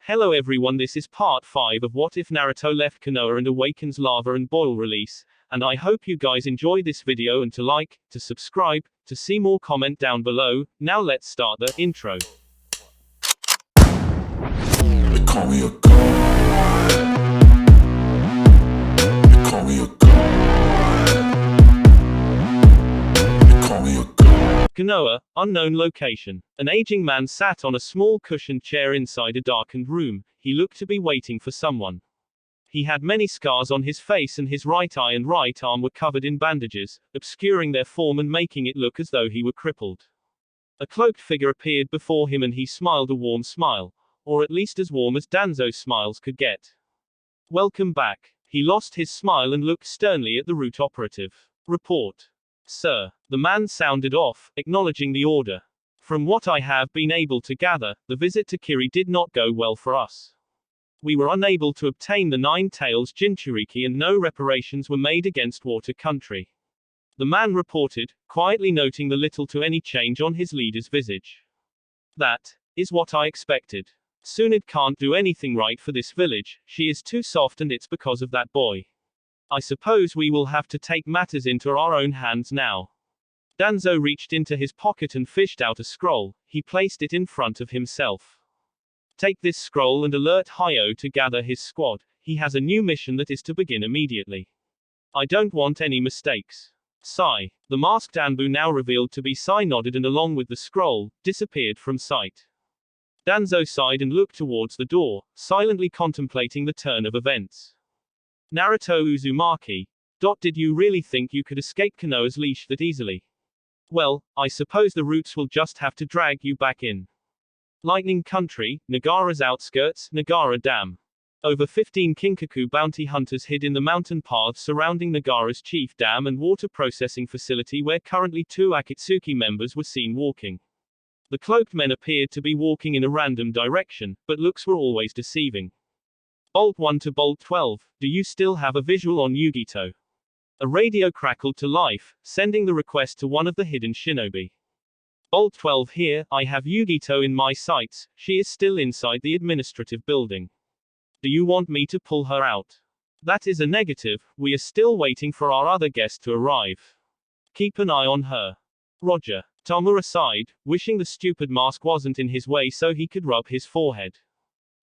Hello everyone, this is part 5 of What If Naruto Left Konoha and Awakens Lava and Boil release, and I hope you guys enjoy this video and to like, to subscribe, to see more comment down below. Now let's start the intro. They call me a god. They call me a god. They call me a god. Konoha, unknown location. An aging man sat on a small cushioned chair inside a darkened room. He looked to be waiting for someone. He had many scars on his face and his right eye and right arm were covered in bandages, obscuring their form and making it look as though he were crippled. A cloaked figure appeared before him and he smiled a warm smile, or at least as warm as Danzo's smiles could get. Welcome back. He lost his smile and looked sternly at the route operative. Report. Sir. The man sounded off, acknowledging the order. From what I have been able to gather, the visit to Kiri did not go well for us. We were unable to obtain the Nine Tails Jinchuriki and no reparations were made against Water Country. The man reported, quietly noting the little to any change on his leader's visage. That is what I expected. Sunid can't do anything right for this village, she is too soft and it's because of that boy. I suppose we will have to take matters into our own hands now. Danzo reached into his pocket and fished out a scroll. He placed it in front of himself. Take this scroll and alert Hayo to gather his squad. He has a new mission that is to begin immediately. I don't want any mistakes. Sai. The masked Anbu, now revealed to be Sai, nodded and along with the scroll, disappeared from sight. Danzo sighed and looked towards the door, silently contemplating the turn of events. Naruto Uzumaki. Did you really think you could escape Konoha's leash that easily? Well, I suppose the roots will just have to drag you back in. Lightning Country, Nagara's outskirts, Nagara Dam. Over 15 Kinkaku bounty hunters hid in the mountain paths surrounding Nagara's chief dam and water processing facility where currently 2 Akatsuki members were seen walking. The cloaked men appeared to be walking in a random direction, but looks were always deceiving. Bolt 1 to Bolt 12, do you still have a visual on Yugito? A radio crackled to life, sending the request to one of the hidden shinobi. Bolt 12 here, I have Yugito in my sights, she is still inside the administrative building. Do you want me to pull her out? That is a negative, we are still waiting for our other guest to arrive. Keep an eye on her. Roger. Tamura sighed, wishing the stupid mask wasn't in his way so he could rub his forehead.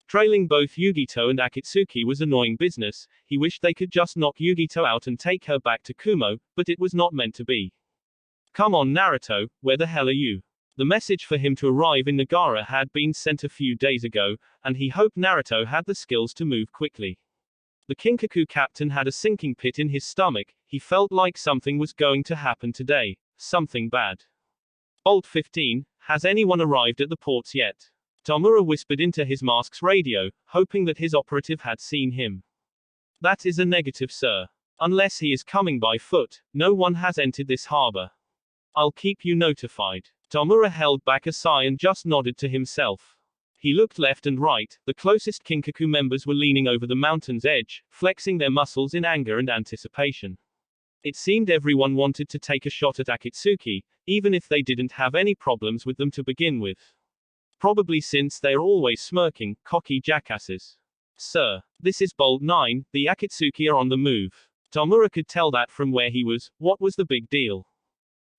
Trailing both Yugito and Akatsuki was annoying business. He wished they could just knock Yugito out and take her back to Kumo, but it was not meant to be. Come on Naruto, where the hell are you? The message for him to arrive in Nagara had been sent a few days ago, and he hoped Naruto had the skills to move quickly. The Kinkaku captain had a sinking pit in his stomach. He felt like something was going to happen today. Something bad. Bolt 15, has anyone arrived at the ports yet? Tamura whispered into his mask's radio, hoping that his operative had seen him. That is a negative, sir. Unless he is coming by foot, no one has entered this harbor. I'll keep you notified. Tamura held back a sigh and just nodded to himself. He looked left and right. The closest Kinkaku members were leaning over the mountain's edge, flexing their muscles in anger and anticipation. It seemed everyone wanted to take a shot at Akatsuki, even if they didn't have any problems with them to begin with. Probably since they're always smirking, cocky jackasses. Sir, this is Bolt 9, the Akatsuki are on the move. Tamura could tell that from where he was. What was the big deal?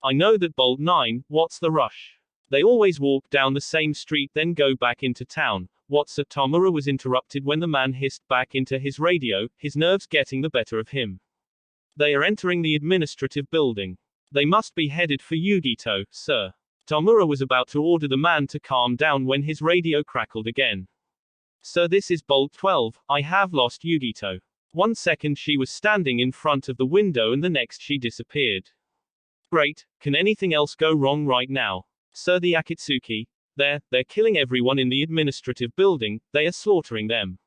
I know that Bolt 9, what's the rush? They always walk down the same street then go back into town. What's a Tamura was interrupted when the man hissed back into his radio, his nerves getting the better of him. They are entering the administrative building. They must be headed for Yugito, sir. Tamura was about to order the man to calm down when his radio crackled again. Sir, this is Bolt 12, I have lost Yugito. 1 second she was standing in front of the window and the next she disappeared. Great, can anything else go wrong right now? Sir, the Akatsuki, they're killing everyone in the administrative building, they are slaughtering them.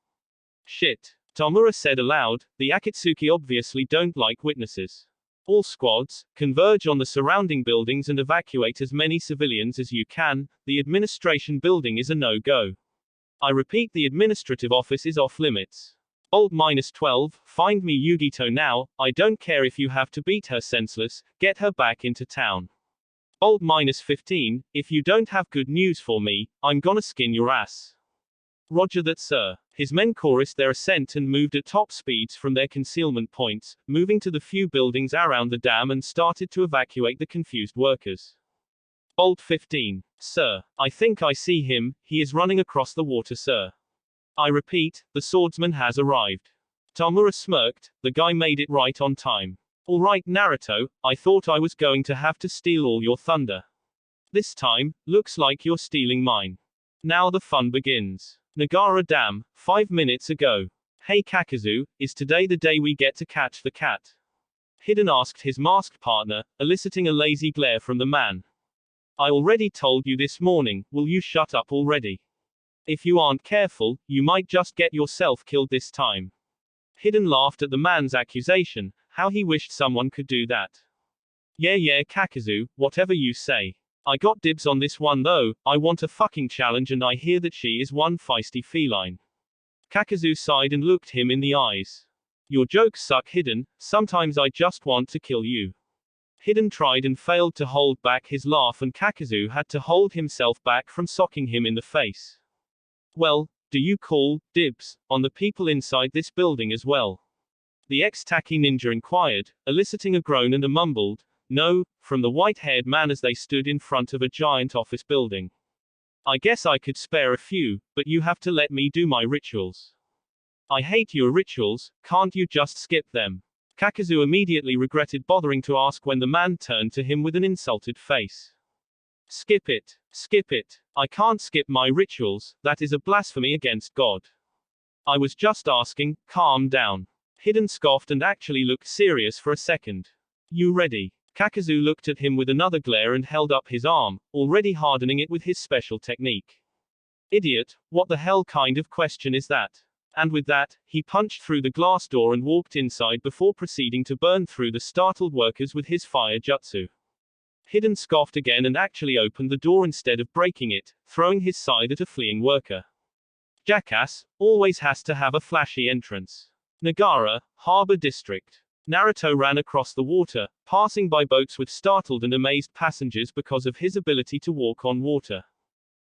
Shit. Tamura said aloud, the Akatsuki obviously don't like witnesses. All squads, converge on the surrounding buildings and evacuate as many civilians as you can, the administration building is a no-go. I repeat, the administrative office is off limits. Bolt -12, find me Yugito now, I don't care if you have to beat her senseless, get her back into town. Bolt -15, if you don't have good news for me, I'm gonna skin your ass. Roger that, sir. His men chorused their assent and moved at top speeds from their concealment points, moving to the few buildings around the dam and started to evacuate the confused workers. Bolt 15. Sir, I think I see him, he is running across the water, sir. I repeat, the swordsman has arrived. Tamura smirked, the guy made it right on time. Alright Naruto, I thought I was going to have to steal all your thunder. This time, looks like you're stealing mine. Now the fun begins. Nagara Dam, 5 minutes ago. Hey Kakazu, is today the day we get to catch the cat? Hidden asked his masked partner, eliciting a lazy glare from the man. I already told you this morning, will you shut up already? If you aren't careful, you might just get yourself killed this time. Hidden laughed at the man's accusation, how he wished someone could do that. Yeah Kakazu, whatever you say. I got dibs on this one though, I want a fucking challenge and I hear that she is one feisty feline. Kakazu sighed and looked him in the eyes. Your jokes suck Hidden, sometimes I just want to kill you. Hidden tried and failed to hold back his laugh and Kakazu had to hold himself back from socking him in the face. Well, do you call dibs on the people inside this building as well? The ex-Taki ninja inquired, eliciting a groan and a mumbled, no, from the white-haired man as they stood in front of a giant office building. I guess I could spare a few, but you have to let me do my rituals. I hate your rituals, can't you just skip them? Kakazu immediately regretted bothering to ask when the man turned to him with an insulted face. Skip it. Skip it. I can't skip my rituals, that is a blasphemy against God. I was just asking, calm down. Hidden scoffed and actually looked serious for a second. You ready? Kakazu looked at him with another glare and held up his arm, already hardening it with his special technique. Idiot, what the hell kind of question is that? And with that, he punched through the glass door and walked inside before proceeding to burn through the startled workers with his fire jutsu. Hidden scoffed again and actually opened the door instead of breaking it, throwing his side at a fleeing worker. Jackass, always has to have a flashy entrance. Nagara, Harbor District. Naruto ran across the water, passing by boats with startled and amazed passengers because of his ability to walk on water.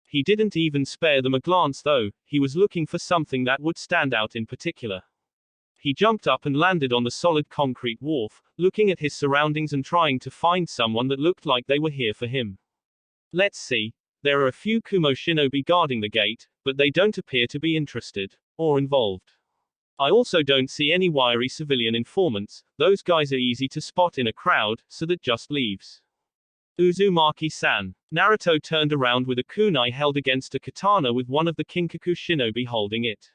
He didn't even spare them a glance though, he was looking for something that would stand out in particular. He jumped up and landed on the solid concrete wharf, looking at his surroundings and trying to find someone that looked like they were here for him. Let's see. There are a few Kumo shinobi guarding the gate, but they don't appear to be interested, or involved. I also don't see any wiry civilian informants, those guys are easy to spot in a crowd, so that just leaves. Uzumaki-san. Naruto turned around with a kunai held against a katana with one of the Kinkaku shinobi holding it.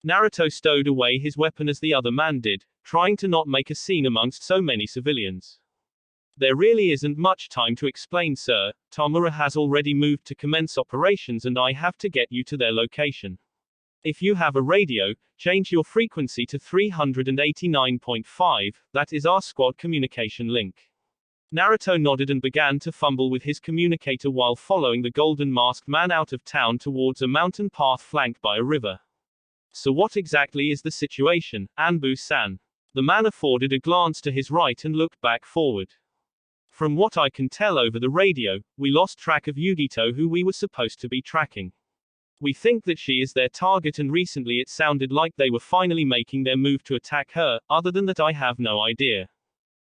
Naruto stowed away his weapon as the other man did, trying to not make a scene amongst so many civilians. There really isn't much time to explain, sir. Tamura has already moved to commence operations and I have to get you to their location. If you have a radio, change your frequency to 389.5, that is our squad communication link. Naruto nodded and began to fumble with his communicator while following the golden masked man out of town towards a mountain path flanked by a river. So what exactly is the situation, Anbu-san? The man afforded a glance to his right and looked back forward. From what I can tell over the radio, we lost track of Yugito who we were supposed to be tracking. We think that she is their target and recently it sounded like they were finally making their move to attack her, other than that I have no idea.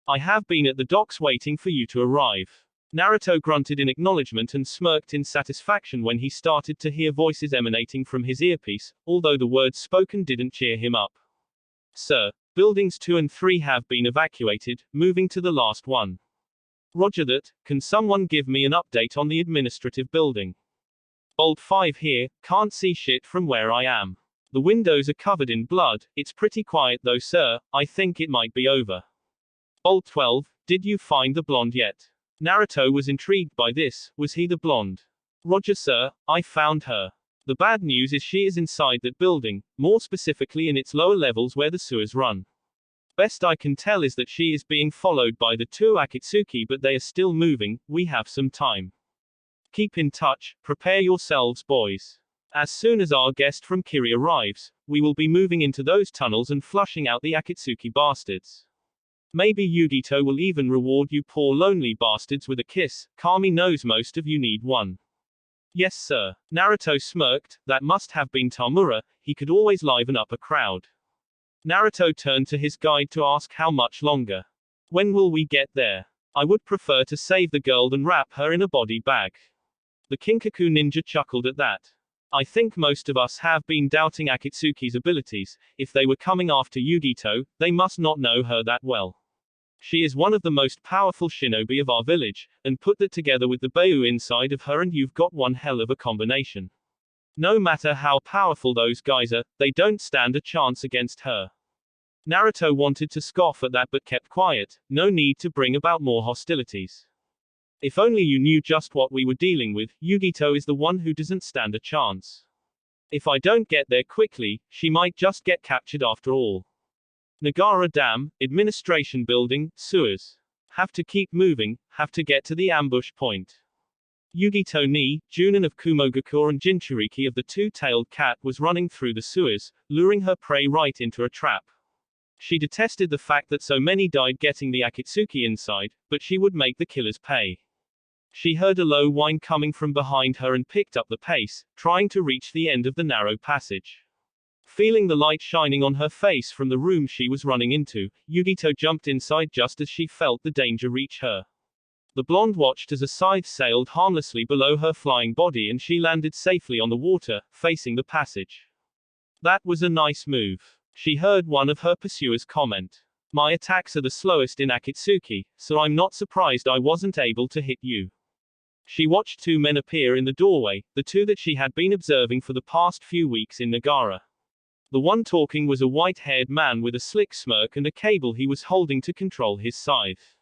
I have been at the docks waiting for you to arrive. Naruto grunted in acknowledgement and smirked in satisfaction when he started to hear voices emanating from his earpiece, although the words spoken didn't cheer him up. Sir, buildings 2 and 3 have been evacuated, moving to the last one. Roger that, can someone give me an update on the administrative building? Bolt 5 here, can't see shit from where I am. The windows are covered in blood, it's pretty quiet though sir, I think it might be over. Bolt 12, did you find the blonde yet? Naruto was intrigued by this, was he the blonde? Roger sir, I found her. The bad news is she is inside that building, more specifically in its lower levels where the sewers run. Best I can tell is that she is being followed by the 2 Akatsuki but they are still moving, we have some time. Keep in touch, prepare yourselves boys. As soon as our guest from Kiri arrives, we will be moving into those tunnels and flushing out the Akatsuki bastards. Maybe Yugito will even reward you poor lonely bastards with a kiss, Kami knows most of you need one. Yes, sir. Naruto smirked. That must have been Tamura, he could always liven up a crowd. Naruto turned to his guide to ask how much longer. When will we get there? I would prefer to save the girl than wrap her in a body bag. The Kinkaku ninja chuckled at that. I think most of us have been doubting Akatsuki's abilities. If they were coming after Yugito, they must not know her that well. She is one of the most powerful shinobi of our village, and put that together with the Beiyu inside of her and you've got one hell of a combination. No matter how powerful those guys are, they don't stand a chance against her. Naruto wanted to scoff at that but kept quiet. No need to bring about more hostilities. If only you knew just what we were dealing with, Yugito is the one who doesn't stand a chance. If I don't get there quickly, she might just get captured after all. Nagara Dam, Administration Building, sewers. Have to keep moving, have to get to the ambush point. Yugito ni, Junin of Kumogakure and Jinchuriki of the two-tailed cat was running through the sewers, luring her prey right into a trap. She detested the fact that so many died getting the Akatsuki inside, but she would make the killers pay. She heard a low whine coming from behind her and picked up the pace, trying to reach the end of the narrow passage. Feeling the light shining on her face from the room she was running into, Yugito jumped inside just as she felt the danger reach her. The blonde watched as a scythe sailed harmlessly below her flying body and she landed safely on the water, facing the passage. That was a nice move. She heard one of her pursuers comment. My attacks are the slowest in Akatsuki, so I'm not surprised I wasn't able to hit you. She watched two men appear in the doorway, the two that she had been observing for the past few weeks in Nagara. The one talking was a white-haired man with a slick smirk and a cable he was holding to control his scythe.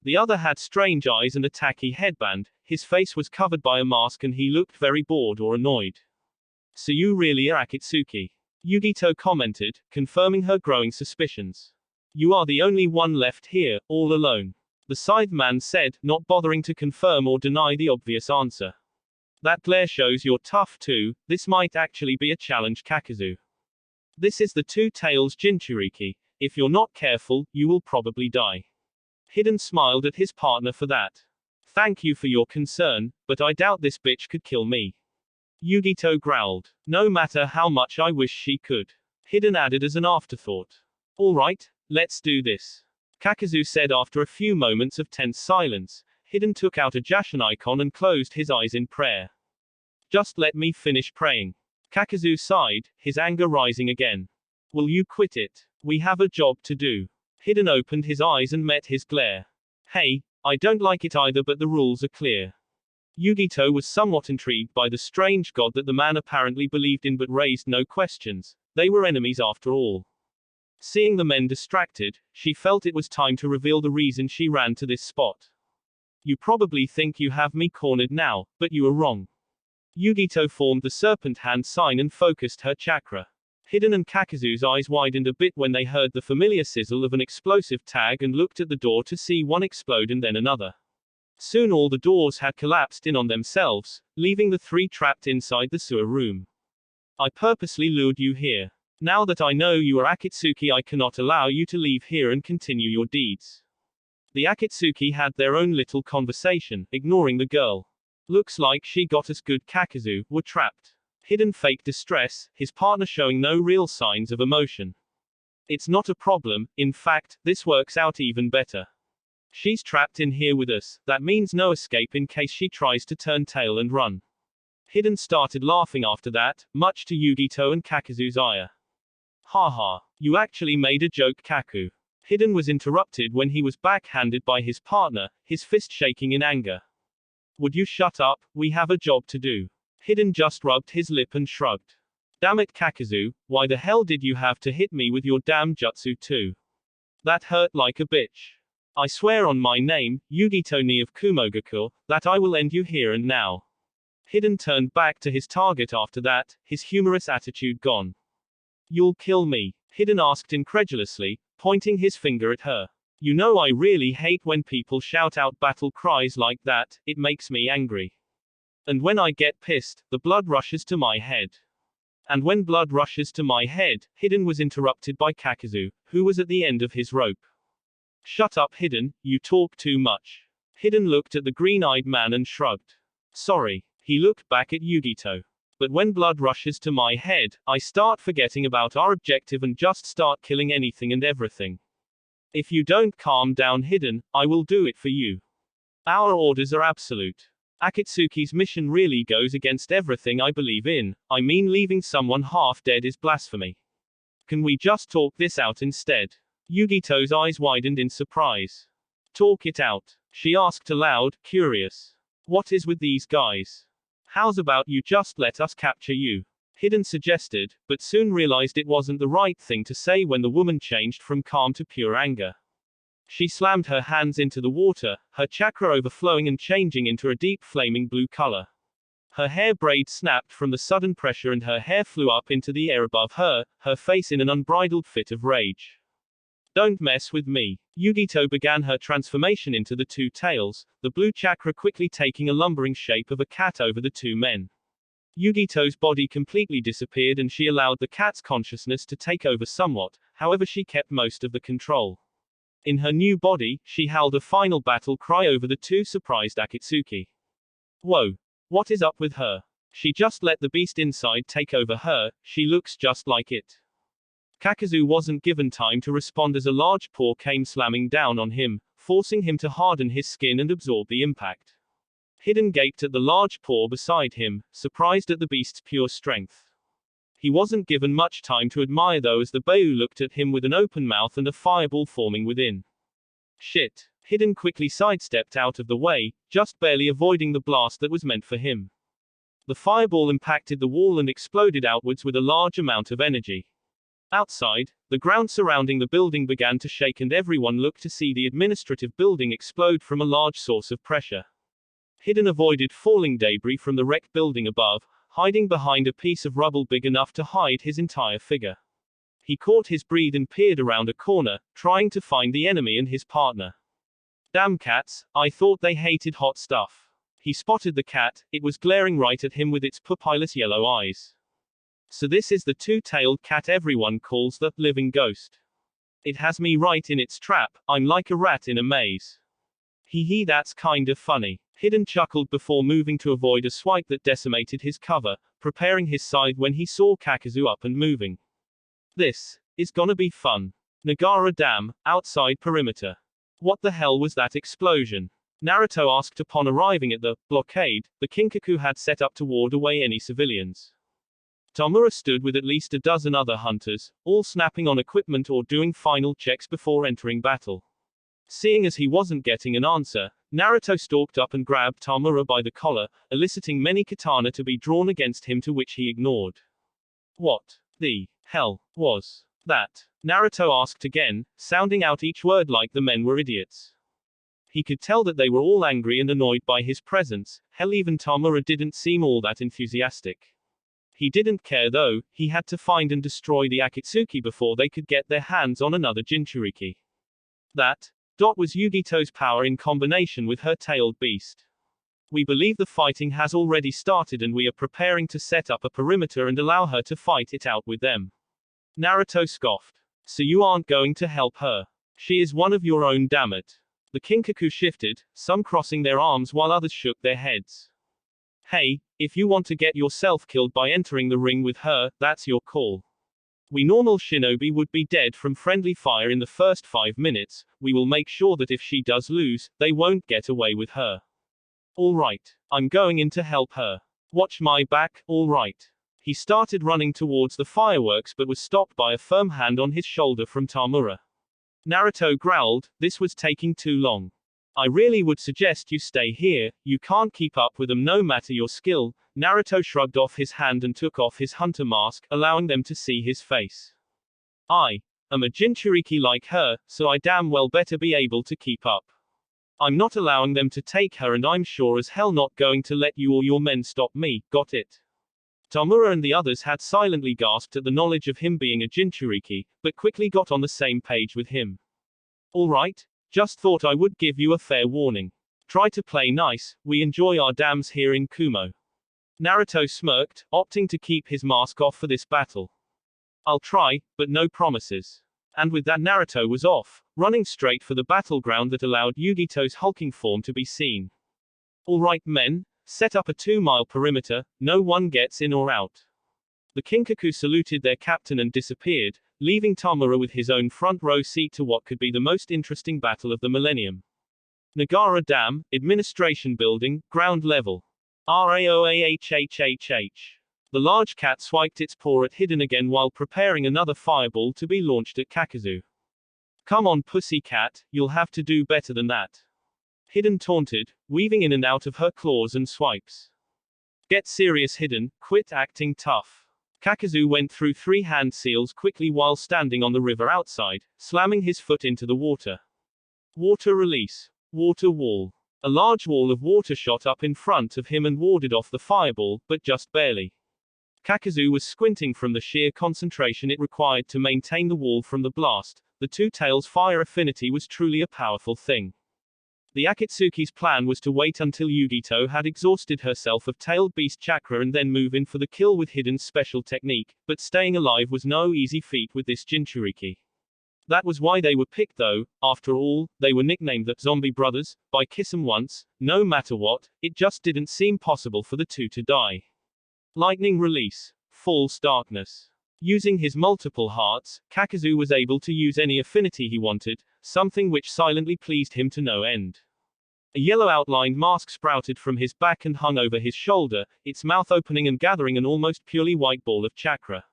The other had strange eyes and a tacky headband, his face was covered by a mask and he looked very bored or annoyed. So you really are Akatsuki? Yugito commented, confirming her growing suspicions. You are the only one left here, all alone. The scythe man said, not bothering to confirm or deny the obvious answer. That glare shows you're tough too, this might actually be a challenge Kakazu. This is the two tails Jinchuriki. If you're not careful, you will probably die. Hidden smiled at his partner for that. Thank you for your concern, but I doubt this bitch could kill me. Yugito growled. No matter how much I wish she could. Hidden added as an afterthought. Alright, let's do this. Kakazu said after a few moments of tense silence. Hidden took out a Jashin icon and closed his eyes in prayer. Just let me finish praying. Kakazu sighed, his anger rising again. Will you quit it? We have a job to do. Hidden opened his eyes and met his glare. Hey, I don't like it either but the rules are clear. Yugito was somewhat intrigued by the strange god that the man apparently believed in but raised no questions. They were enemies after all. Seeing the men distracted, she felt it was time to reveal the reason she ran to this spot. You probably think you have me cornered now, but you are wrong. Yugito formed the serpent hand sign and focused her chakra. Hidden and Kakazu's eyes widened a bit when they heard the familiar sizzle of an explosive tag and looked at the door to see one explode and then another. Soon all the doors had collapsed in on themselves, leaving the three trapped inside the sewer room. I purposely lured you here. Now that I know you are Akatsuki, I cannot allow you to leave here and continue your deeds. The Akatsuki had their own little conversation, ignoring the girl. Looks like she got us good. Kakazu were trapped. Hidden faked distress, his partner showing no real signs of emotion. It's not a problem, in fact, this works out even better. She's trapped in here with us, that means no escape in case she tries to turn tail and run. Hidden started laughing after that, much to Yugito and Kakazu's ire. Haha, you actually made a joke Kaku. Hidden was interrupted when he was backhanded by his partner, his fist shaking in anger. Would you shut up, we have a job to do. Hidden just rubbed his lip and shrugged. Damn it Kakazu, why the hell did you have to hit me with your damn jutsu too? That hurt like a bitch. I swear on my name, Yugito ni of Kumogakure, that I will end you here and now. Hidden turned back to his target after that, his humorous attitude gone. You'll kill me? Hidden asked incredulously, pointing his finger at her. You know I really hate when people shout out battle cries like that, it makes me angry. And when I get pissed, the blood rushes to my head. And when blood rushes to my head, Hidden was interrupted by Kakazu, who was at the end of his rope. Shut up Hidden, you talk too much. Hidden looked at the green-eyed man and shrugged. Sorry. He looked back at Yugito. But when blood rushes to my head, I start forgetting about our objective and just start killing anything and everything. If you don't calm down, Hidden, I will do it for you. Our orders are absolute. Akatsuki's mission really goes against everything I believe in. I mean, leaving someone half dead is blasphemy. Can we just talk this out instead? Yugito's eyes widened in surprise. Talk it out, she asked aloud, curious. What is with these guys? How's about you just let us capture you? Hidden suggested, but soon realized it wasn't the right thing to say when the woman changed from calm to pure anger. She slammed her hands into the water, her chakra overflowing and changing into a deep flaming blue color. Her hair braids snapped from the sudden pressure and her hair flew up into the air above her, her face in an unbridled fit of rage. Don't mess with me. Yugito began her transformation into the two tails, the blue chakra quickly taking a lumbering shape of a cat over the two men. Yugito's body completely disappeared and she allowed the cat's consciousness to take over somewhat, however she kept most of the control. In her new body, she howled a final battle cry over the two surprised Akatsuki. Whoa. What is up with her? She just let the beast inside take over her, she looks just like it. Kakazu wasn't given time to respond as a large paw came slamming down on him, forcing him to harden his skin and absorb the impact. Hidden gaped at the large paw beside him, surprised at the beast's pure strength. He wasn't given much time to admire though as the Bayu looked at him with an open mouth and a fireball forming within. Shit. Hidden quickly sidestepped out of the way, just barely avoiding the blast that was meant for him. The fireball impacted the wall and exploded outwards with a large amount of energy. Outside, the ground surrounding the building began to shake and everyone looked to see the administrative building explode from a large source of pressure. Hidden avoided falling debris from the wrecked building above, hiding behind a piece of rubble big enough to hide his entire figure. He caught his breath and peered around a corner, trying to find the enemy and his partner. Damn cats, I thought they hated hot stuff. He spotted the cat, it was glaring right at him with its pupilless yellow eyes. So this is the two-tailed cat everyone calls the living ghost. It has me right in its trap, I'm like a rat in a maze. Hee, that's kind of funny. Hidden chuckled before moving to avoid a swipe that decimated his cover, preparing his side when he saw Kakazu up and moving. This is gonna be fun. Nagara Dam, outside perimeter. What the hell was that explosion? Naruto asked upon arriving at the blockade the Kinkaku had set up to ward away any civilians. Tamura stood with at least a dozen other hunters, all snapping on equipment or doing final checks before entering battle. Seeing as he wasn't getting an answer, Naruto stalked up and grabbed Tamura by the collar, eliciting many katana to be drawn against him, to which he ignored. What the hell was that? Naruto asked again, sounding out each word like the men were idiots. He could tell that they were all angry and annoyed by his presence, hell even Tamura didn't seem all that enthusiastic. He didn't care though, he had to find and destroy the Akatsuki before they could get their hands on another Jinchuriki. That was Yugito's power in combination with her tailed beast. We believe the fighting has already started and we are preparing to set up a perimeter and allow her to fight it out with them. Naruto scoffed. So you aren't going to help her? She is one of your own, damn it. The Kinkaku shifted, some crossing their arms while others shook their heads. Hey, if you want to get yourself killed by entering the ring with her, that's your call. We normal shinobi would be dead from friendly fire in the first 5 minutes, we will make sure that if she does lose, they won't get away with her. Alright, I'm going in to help her. Watch my back, alright. He started running towards the fireworks but was stopped by a firm hand on his shoulder from Tamura. Naruto growled, this was taking too long. I really would suggest you stay here, you can't keep up with them no matter your skill. Naruto shrugged off his hand and took off his hunter mask, allowing them to see his face. I am a Jinchuriki like her, so I damn well better be able to keep up. I'm not allowing them to take her and I'm sure as hell not going to let you or your men stop me, got it? Tamura and the others had silently gasped at the knowledge of him being a Jinchuriki, but quickly got on the same page with him. Alright. Just thought I would give you a fair warning. Try to play nice, we enjoy our dams here in Kumo. Naruto smirked, opting to keep his mask off for this battle. I'll try, but no promises. And with that Naruto was off, running straight for the battleground that allowed Yugito's hulking form to be seen. Alright men, Set up a 2-mile perimeter, no one gets in or out. The Kinkaku saluted their captain and disappeared, leaving Tamura with his own front row seat to what could be the most interesting battle of the millennium. Nagara Dam, Administration Building, ground level. RAOAHHHH. The large cat swiped its paw at Hidden again while preparing another fireball to be launched at Kakuzu. Come on, pussy cat, you'll have to do better than that. Hidden taunted, weaving in and out of her claws and swipes. Get serious, Hidden, quit acting tough. Kakuzu went through 3 hand seals quickly while standing on the river outside, slamming his foot into the water. Water release. Water wall. A large wall of water shot up in front of him and warded off the fireball, but just barely. Kakuzu was squinting from the sheer concentration it required to maintain the wall from the blast. The two tails' fire affinity was truly a powerful thing. The Akatsuki's plan was to wait until Yugito had exhausted herself of tailed beast chakra and then move in for the kill with Hidden's special technique, but staying alive was no easy feat with this Jinchuriki. That was why they were picked though. After all, they were nicknamed the Zombie Brothers by Kiss 'em once. No matter what, it just didn't seem possible for the two to die. Lightning release. False darkness. Using his multiple hearts, Kakuzu was able to use any affinity he wanted, something which silently pleased him to no end. A yellow outlined mask sprouted from his back and hung over his shoulder, its mouth opening and gathering an almost purely white ball of chakra.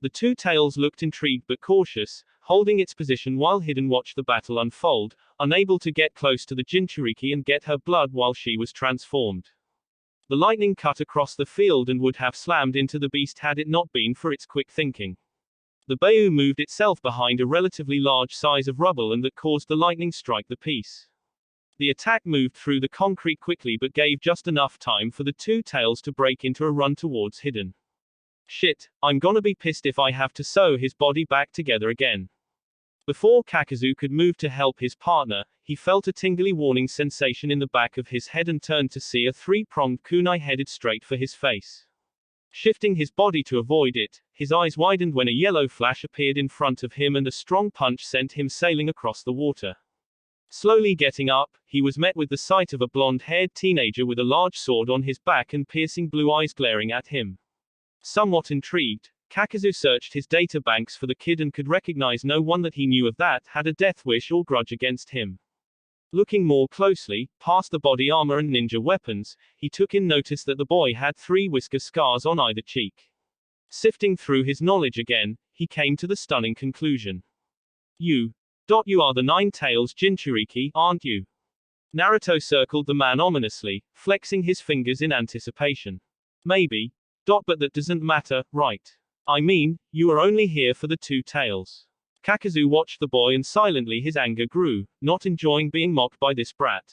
The two tails looked intrigued but cautious, holding its position while Hidden watched the battle unfold, unable to get close to the Jinchuriki and get her blood while she was transformed. The lightning cut across the field and would have slammed into the beast had it not been for its quick thinking. The Bayu moved itself behind a relatively large size of rubble and that caused the lightning strike the piece. The attack moved through the concrete quickly but gave just enough time for the two tails to break into a run towards Hidden. Shit, I'm gonna be pissed if I have to sew his body back together again. Before Kakuzu could move to help his partner, he felt a tingly warning sensation in the back of his head and turned to see a 3-pronged kunai headed straight for his face. Shifting his body to avoid it, his eyes widened when a yellow flash appeared in front of him and a strong punch sent him sailing across the water. Slowly getting up, he was met with the sight of a blonde-haired teenager with a large sword on his back and piercing blue eyes glaring at him. Somewhat intrigued, Kakuzu searched his databanks for the kid and could recognize no one that he knew of that had a death wish or grudge against him. Looking more closely, past the body armor and ninja weapons, he took in notice that the boy had 3 whisker scars on either cheek. Sifting through his knowledge again, he came to the stunning conclusion. You are the 9 Tails Jinchuriki, aren't you? Naruto circled the man ominously, flexing his fingers in anticipation. Maybe. But that doesn't matter, right? I mean, you are only here for the 2 tails. Kakuzu watched the boy and silently his anger grew, not enjoying being mocked by this brat.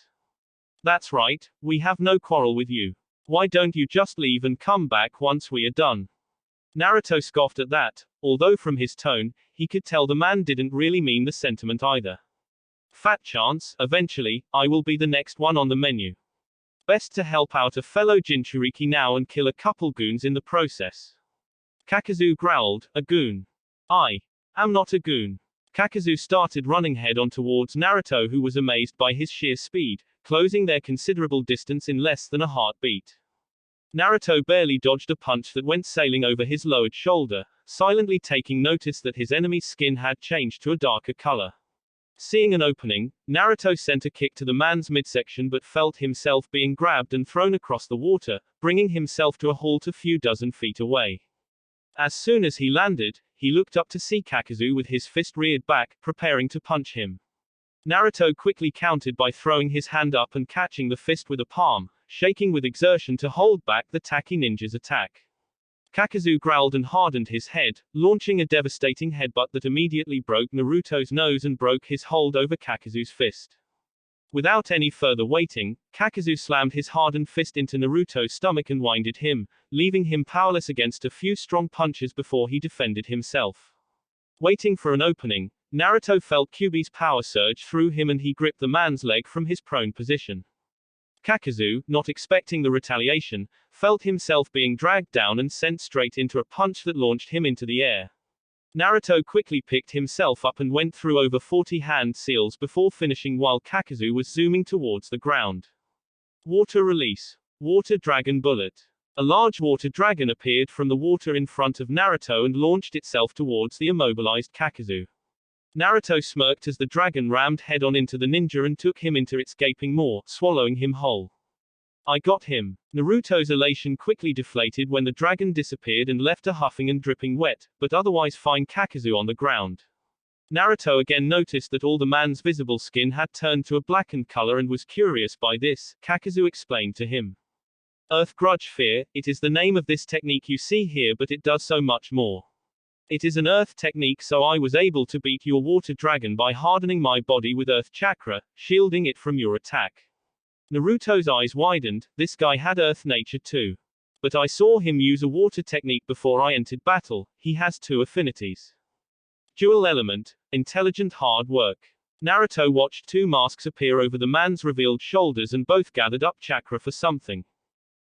That's right, we have no quarrel with you. Why don't you just leave and come back once we are done? Naruto scoffed at that, although from his tone, he could tell the man didn't really mean the sentiment either. Fat chance, eventually, I will be the next one on the menu. Best to help out a fellow Jinchuriki now and kill a couple goons in the process. Kakuzu growled, a goon. I am not a goon. Kakuzu started running head on towards Naruto, who was amazed by his sheer speed, closing their considerable distance in less than a heartbeat. Naruto barely dodged a punch that went sailing over his lowered shoulder, silently taking notice that his enemy's skin had changed to a darker color. Seeing an opening, Naruto sent a kick to the man's midsection but felt himself being grabbed and thrown across the water, bringing himself to a halt a few dozen feet away. As soon as he landed, he looked up to see Kakuzu with his fist reared back, preparing to punch him. Naruto quickly countered by throwing his hand up and catching the fist with a palm, shaking with exertion to hold back the tacky ninja's attack. Kakuzu growled and hardened his head, launching a devastating headbutt that immediately broke Naruto's nose and broke his hold over Kakuzu's fist. Without any further waiting, Kakuzu slammed his hardened fist into Naruto's stomach and winded him, leaving him powerless against a few strong punches before he defended himself. Waiting for an opening, Naruto felt Kyuubi's power surge through him and he gripped the man's leg from his prone position. Kakuzu, not expecting the retaliation, felt himself being dragged down and sent straight into a punch that launched him into the air. Naruto quickly picked himself up and went through over 40 hand seals before finishing while Kakuzu was zooming towards the ground. Water release. Water Dragon Bullet. A large water dragon appeared from the water in front of Naruto and launched itself towards the immobilized Kakazu. Naruto smirked as the dragon rammed head-on into the ninja and took him into its gaping maw, swallowing him whole. I got him. Naruto's elation quickly deflated when the dragon disappeared and left a huffing and dripping wet, but otherwise fine Kakazu on the ground. Naruto again noticed that all the man's visible skin had turned to a blackened color and was curious by this. Kakazu explained to him. Earth Grudge Fear, it is the name of this technique you see here, but it does so much more. It is an earth technique, so I was able to beat your water dragon by hardening my body with earth chakra, shielding it from your attack. Naruto's eyes widened. This guy had earth nature too. But I saw him use a water technique before I entered battle. He has two affinities. Dual element, intelligent hard work. Naruto watched two masks appear over the man's revealed shoulders and both gathered up chakra for something.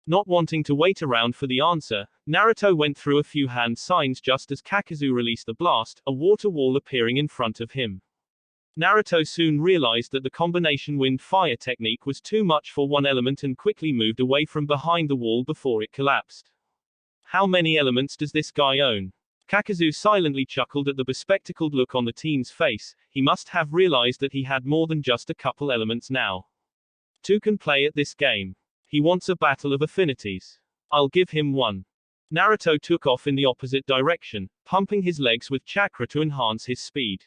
Not wanting to wait around for the answer, Naruto went through a few hand signs just as Kakazu released the blast, a water wall appearing in front of him. Naruto soon realized that the combination wind-fire technique was too much for one element and quickly moved away from behind the wall before it collapsed. How many elements does this guy own? Kakazu silently chuckled at the bespectacled look on the teen's face. He must have realized that he had more than just a couple elements now. Two can play at this game. He wants a battle of affinities. I'll give him one. Naruto took off in the opposite direction, pumping his legs with chakra to enhance his speed.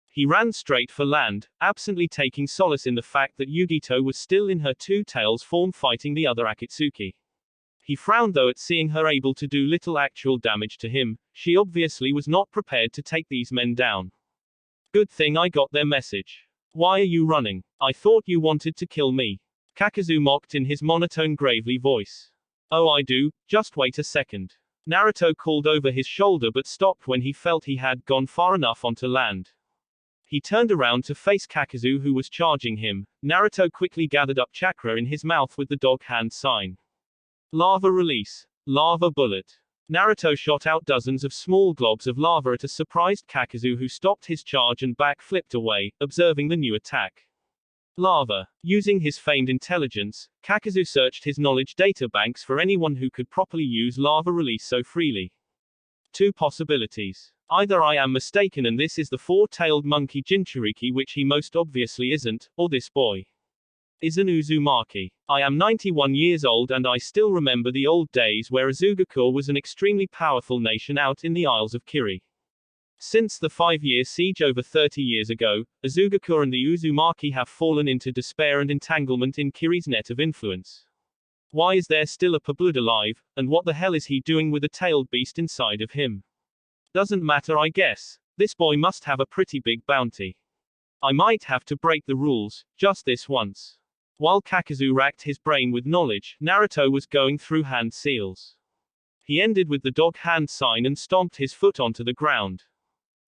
He ran straight for land, absently taking solace in the fact that Yugito was still in her two tails form fighting the other Akatsuki. He frowned though at seeing her able to do little actual damage to him. She obviously was not prepared to take these men down. Good thing I got their message. Why are you running? I thought you wanted to kill me. Kakazu mocked in his monotone gravely voice. Oh, I do, just wait a second. Naruto called over his shoulder but stopped when he felt he had gone far enough onto land. He turned around to face Kakazu who was charging him. Naruto quickly gathered up chakra in his mouth with the dog hand sign. Lava release. Lava bullet. Naruto shot out dozens of small globs of lava at a surprised Kakazu who stopped his charge and back-flipped away, observing the new attack. Lava. Using his feigned intelligence, Kakazu searched his knowledge databanks for anyone who could properly use lava release so freely. Two possibilities. Either I am mistaken and this is the four-tailed monkey Jinchuriki, which he most obviously isn't, or this boy is an Uzumaki. I am 91 years old and I still remember the old days where Azugakure was an extremely powerful nation out in the Isles of Kiri. Since the 5-year siege over 30 years ago, Azugakure and the Uzumaki have fallen into despair and entanglement in Kiri's net of influence. Why is there still a Pablood alive, and what the hell is he doing with a tailed beast inside of him? Doesn't matter, I guess. This boy must have a pretty big bounty. I might have to break the rules, just this once. While Kakazu racked his brain with knowledge, Naruto was going through hand seals. He ended with the dog hand sign and stomped his foot onto the ground.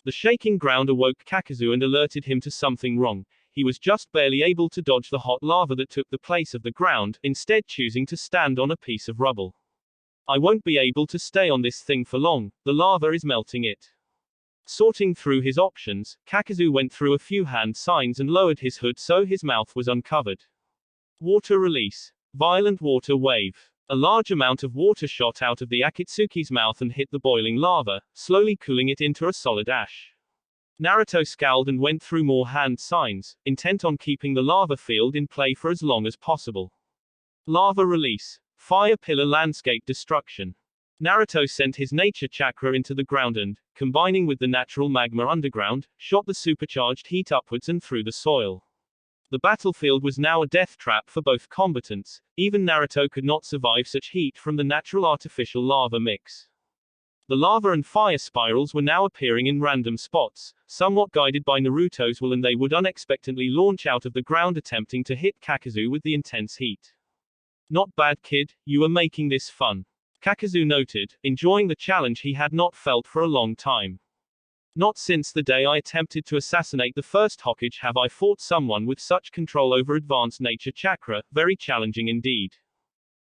The shaking ground awoke Kakazu and alerted him to something wrong. He was just barely able to dodge the hot lava that took the place of the ground, instead choosing to stand on a piece of rubble. I won't be able to stay on this thing for long, the lava is melting it. Sorting through his options, Kakazu went through a few hand signs and lowered his hood so his mouth was uncovered. Water release. Violent water wave. A large amount of water shot out of the Akatsuki's mouth and hit the boiling lava, slowly cooling it into a solid ash. Naruto scowled and went through more hand signs, intent on keeping the lava field in play for as long as possible. Lava release. Fire pillar landscape destruction. Naruto sent his nature chakra into the ground and, combining with the natural magma underground, shot the supercharged heat upwards and through the soil. The battlefield was now a death trap for both combatants. Even Naruto could not survive such heat from the natural artificial lava mix. The lava and fire spirals were now appearing in random spots, somewhat guided by Naruto's will, and they would unexpectedly launch out of the ground attempting to hit Kakazu with the intense heat. Not bad, kid, you are making this fun. Kakazu noted, enjoying the challenge he had not felt for a long time. Not since the day I attempted to assassinate the first Hokage have I fought someone with such control over advanced nature chakra, very challenging indeed.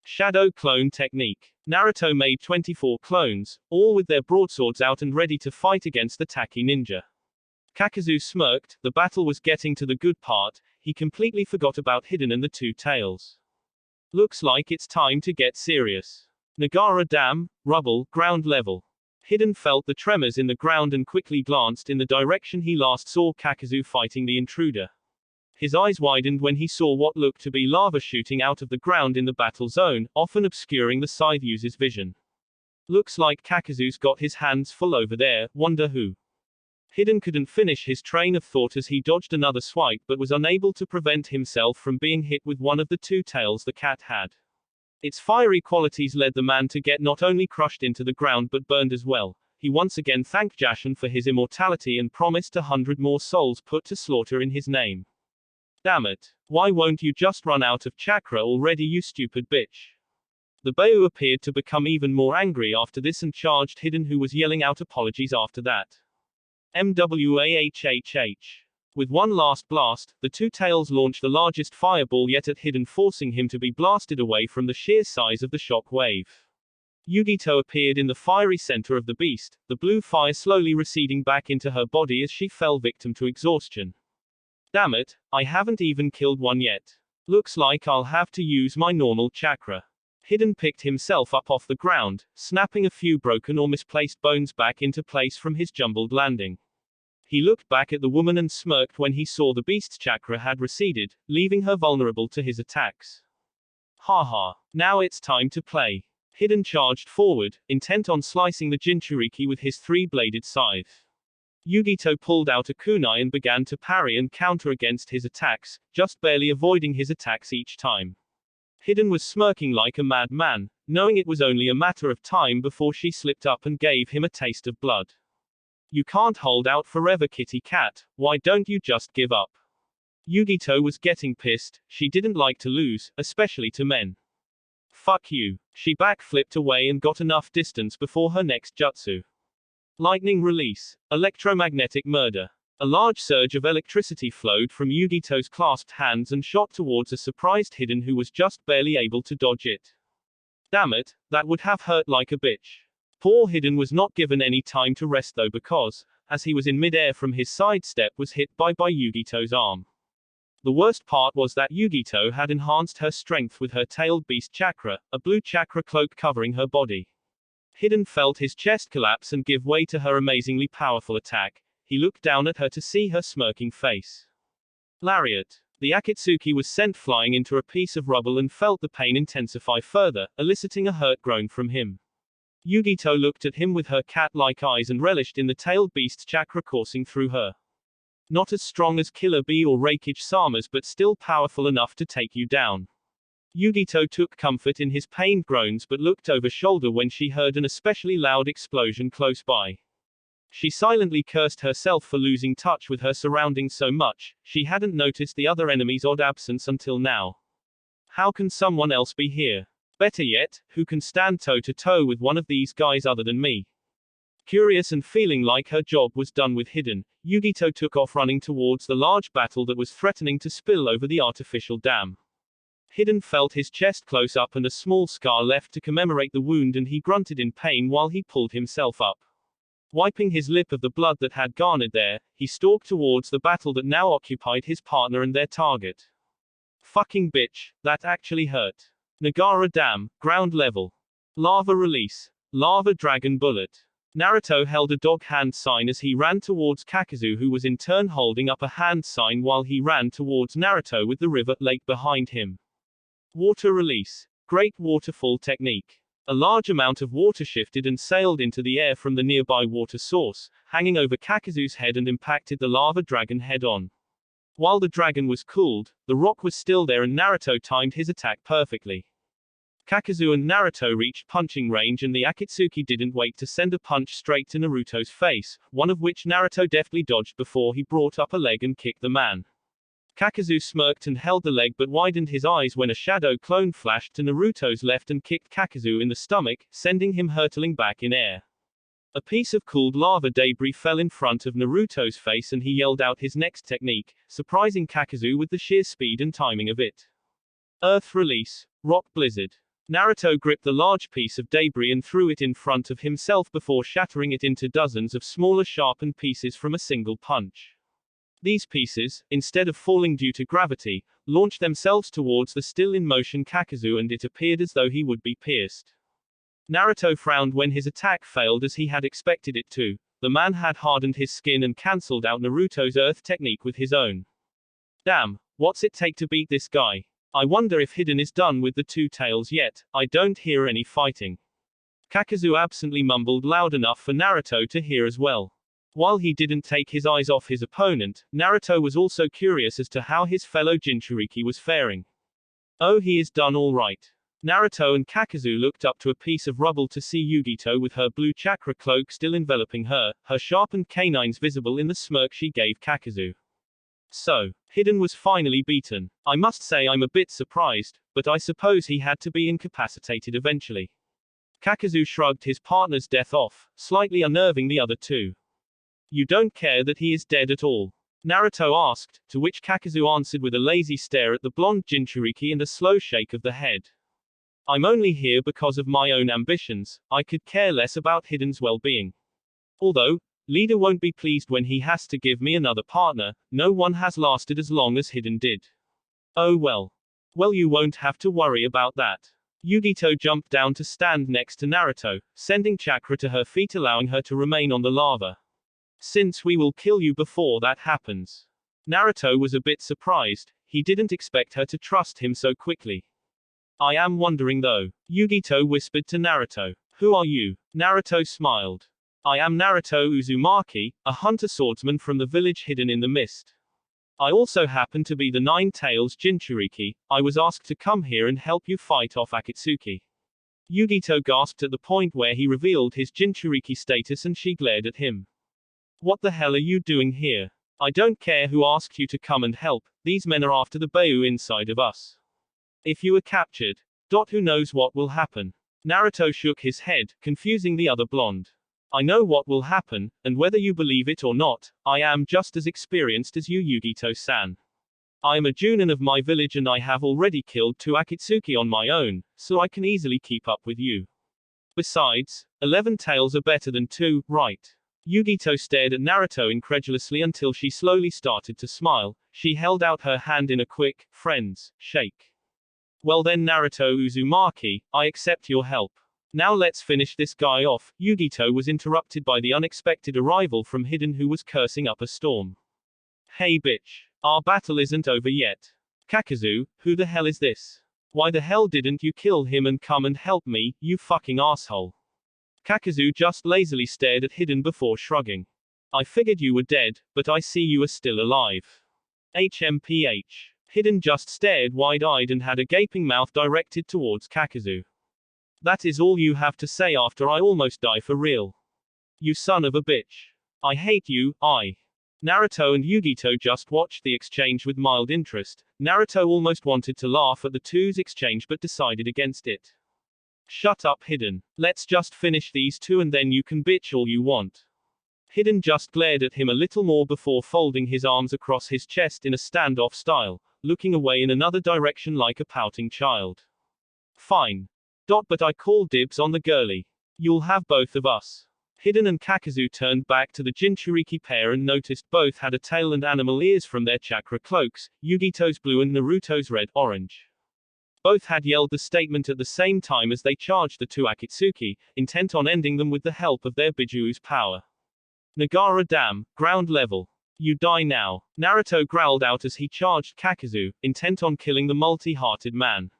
Shadow clone technique. Naruto made 24 clones, all with their broadswords out and ready to fight against the Taki ninja. Kakazu smirked. The battle was getting to the good part. He completely forgot about Hidden and the two tails. Looks like it's time to get serious. Nagara Dam, rubble, ground level. Hidden felt the tremors in the ground and quickly glanced in the direction he last saw Kakazu fighting the intruder. His eyes widened when he saw what looked to be lava shooting out of the ground in the battle zone, often obscuring the scythe user's vision. Looks like Kakazu's got his hands full over there, wonder who. Hidden couldn't finish his train of thought as he dodged another swipe but was unable to prevent himself from being hit with one of the two tails the cat had. Its fiery qualities led the man to get not only crushed into the ground but burned as well. He once again thanked Jashan for his immortality and promised 100 more souls put to slaughter in his name. Damn it. Why won't you just run out of chakra already, you stupid bitch? The Bayu appeared to become even more angry after this and charged Hidden, who was yelling out apologies after that. MWAHHH. With one last blast, the two tails launched the largest fireball yet at Hidden, forcing him to be blasted away from the sheer size of the shock wave. Yugito appeared in the fiery center of the beast, the blue fire slowly receding back into her body as she fell victim to exhaustion. Damn it, I haven't even killed one yet. Looks like I'll have to use my normal chakra. Hidden picked himself up off the ground, snapping a few broken or misplaced bones back into place from his jumbled landing. He looked back at the woman and smirked when he saw the beast's chakra had receded, leaving her vulnerable to his attacks. Haha, now it's time to play. Hidden charged forward, intent on slicing the Jinchuriki with his three-bladed scythe. Yugito pulled out a kunai and began to parry and counter against his attacks, just barely avoiding his attacks each time. Hidden was smirking like a madman, knowing it was only a matter of time before she slipped up and gave him a taste of blood. You can't hold out forever, kitty cat, why don't you just give up? Yugito was getting pissed, she didn't like to lose, especially to men. Fuck you. She backflipped away and got enough distance before her next jutsu. Lightning release. Electromagnetic murder. A large surge of electricity flowed from Yugito's clasped hands and shot towards a surprised Hidden, who was just barely able to dodge it. Damn it, that would have hurt like a bitch. Poor Hidden was not given any time to rest though, because, as he was in midair from his sidestep, was hit by Yugito's arm. The worst part was that Yugito had enhanced her strength with her tailed beast chakra, a blue chakra cloak covering her body. Hidden felt his chest collapse and give way to her amazingly powerful attack. He looked down at her to see her smirking face. Lariat. The Akatsuki was sent flying into a piece of rubble and felt the pain intensify further, eliciting a hurt groan from him. Yugito looked at him with her cat-like eyes and relished in the tailed beast's chakra coursing through her. Not as strong as Killer Bee or Reikage Sama's, but still powerful enough to take you down. Yugito took comfort in his pained groans but looked over shoulder when she heard an especially loud explosion close by. She silently cursed herself for losing touch with her surroundings so much, she hadn't noticed the other enemy's odd absence until now. How can someone else be here? Better yet, who can stand toe-to-toe with one of these guys other than me? Curious and feeling like her job was done with Hidden, Yugito took off running towards the large battle that was threatening to spill over the artificial dam. Hidden felt his chest close up and a small scar left to commemorate the wound, and he grunted in pain while he pulled himself up. Wiping his lip of the blood that had garnered there, he stalked towards the battle that now occupied his partner and their target. Fucking bitch, that actually hurt. Nagara Dam, ground level. Lava release. Lava dragon bullet. Naruto held a dog hand sign as he ran towards Kakazu, who was in turn holding up a hand sign while he ran towards Naruto with the river lake behind him. Water release. Great waterfall technique. A large amount of water shifted and sailed into the air from the nearby water source, hanging over Kakazu's head and impacted the lava dragon head-on. While the dragon was cooled, the rock was still there and Naruto timed his attack perfectly. Kakazu and Naruto reached punching range and the Akatsuki didn't wait to send a punch straight to Naruto's face, one of which Naruto deftly dodged before he brought up a leg and kicked the man. Kakazu smirked and held the leg but widened his eyes when a shadow clone flashed to Naruto's left and kicked Kakazu in the stomach, sending him hurtling back in air. A piece of cooled lava debris fell in front of Naruto's face and he yelled out his next technique, surprising Kakazu with the sheer speed and timing of it. Earth release. Rock blizzard. Naruto gripped the large piece of debris and threw it in front of himself before shattering it into dozens of smaller sharpened pieces from a single punch. These pieces, instead of falling due to gravity, launched themselves towards the still-in-motion Kakuzu, and it appeared as though he would be pierced. Naruto frowned when his attack failed as he had expected it to. The man had hardened his skin and cancelled out Naruto's earth technique with his own. Damn, what's it take to beat this guy? I wonder if Hiden is done with the two tails yet. I don't hear any fighting. Kakuzu absently mumbled loud enough for Naruto to hear as well. While he didn't take his eyes off his opponent, Naruto was also curious as to how his fellow Jinchuriki was faring. Oh, he is done all right. Naruto and Kakuzu looked up to a piece of rubble to see Yugito with her blue chakra cloak still enveloping her, her sharpened canines visible in the smirk she gave Kakuzu. So, Hiden was finally beaten. I must say I'm a bit surprised, but I suppose he had to be incapacitated eventually. Kakuzu shrugged his partner's death off, slightly unnerving the other two. You don't care that he is dead at all? Naruto asked, to which Kakuzu answered with a lazy stare at the blonde Jinchuriki and a slow shake of the head. I'm only here because of my own ambitions. I could care less about Hiden's well-being. Although, leader won't be pleased when he has to give me another partner. No one has lasted as long as Hiden did. Oh well. Well, you won't have to worry about that. Yugito jumped down to stand next to Naruto, sending chakra to her feet, allowing her to remain on the lava. Since we will kill you before that happens. Naruto was a bit surprised. He didn't expect her to trust him so quickly. I am wondering though. Yugito whispered to Naruto. Who are you? Naruto smiled. I am Naruto Uzumaki, a hunter swordsman from the village hidden in the mist. I also happen to be the Nine Tails Jinchuriki. I was asked to come here and help you fight off Akatsuki. Yugito gasped at the point where he revealed his Jinchuriki status, and she glared at him. What the hell are you doing here? I don't care who asked you to come and help. These men are after the Bayu inside of us. If you are captured, who knows what will happen? Naruto shook his head, confusing the other blonde. I know what will happen, and whether you believe it or not, I am just as experienced as you, Yugito-san. I am a Junin of my village and I have already killed 2 Akatsuki on my own, so I can easily keep up with you. Besides, 11 tails are better than 2, right? Yugito stared at Naruto incredulously until she slowly started to smile. She held out her hand in a quick, friends, shake. Well then, Naruto Uzumaki, I accept your help. Now let's finish this guy off. Yugito was interrupted by the unexpected arrival from Hiden, who was cursing up a storm. Hey bitch. Our battle isn't over yet. Kakuzu, who the hell is this? Why the hell didn't you kill him and come and help me, you fucking asshole? Kakuzu just lazily stared at Hiden before shrugging. I figured you were dead, but I see you are still alive. HMPH. Hiden just stared wide-eyed and had a gaping mouth directed towards Kakuzu. That is all you have to say after I almost die for real. You son of a bitch. I hate you, Naruto and Yugito just watched the exchange with mild interest. Naruto almost wanted to laugh at the two's exchange but decided against it. Shut up, Hiden. Let's just finish these two and then you can bitch all you want. Hiden just glared at him a little more before folding his arms across his chest in a standoff style, looking away in another direction like a pouting child. Fine. But I call dibs on the girly. You'll have both of us. Hiden and Kakuzu turned back to the Jinchuriki pair and noticed both had a tail and animal ears from their chakra cloaks, Yugito's blue and Naruto's red-orange. Both had yelled the statement at the same time as they charged the 2 Akatsuki, intent on ending them with the help of their Bijuu's power. Nagara Dam, ground level. You die now. Naruto growled out as he charged Kakuzu, intent on killing the multi-hearted man.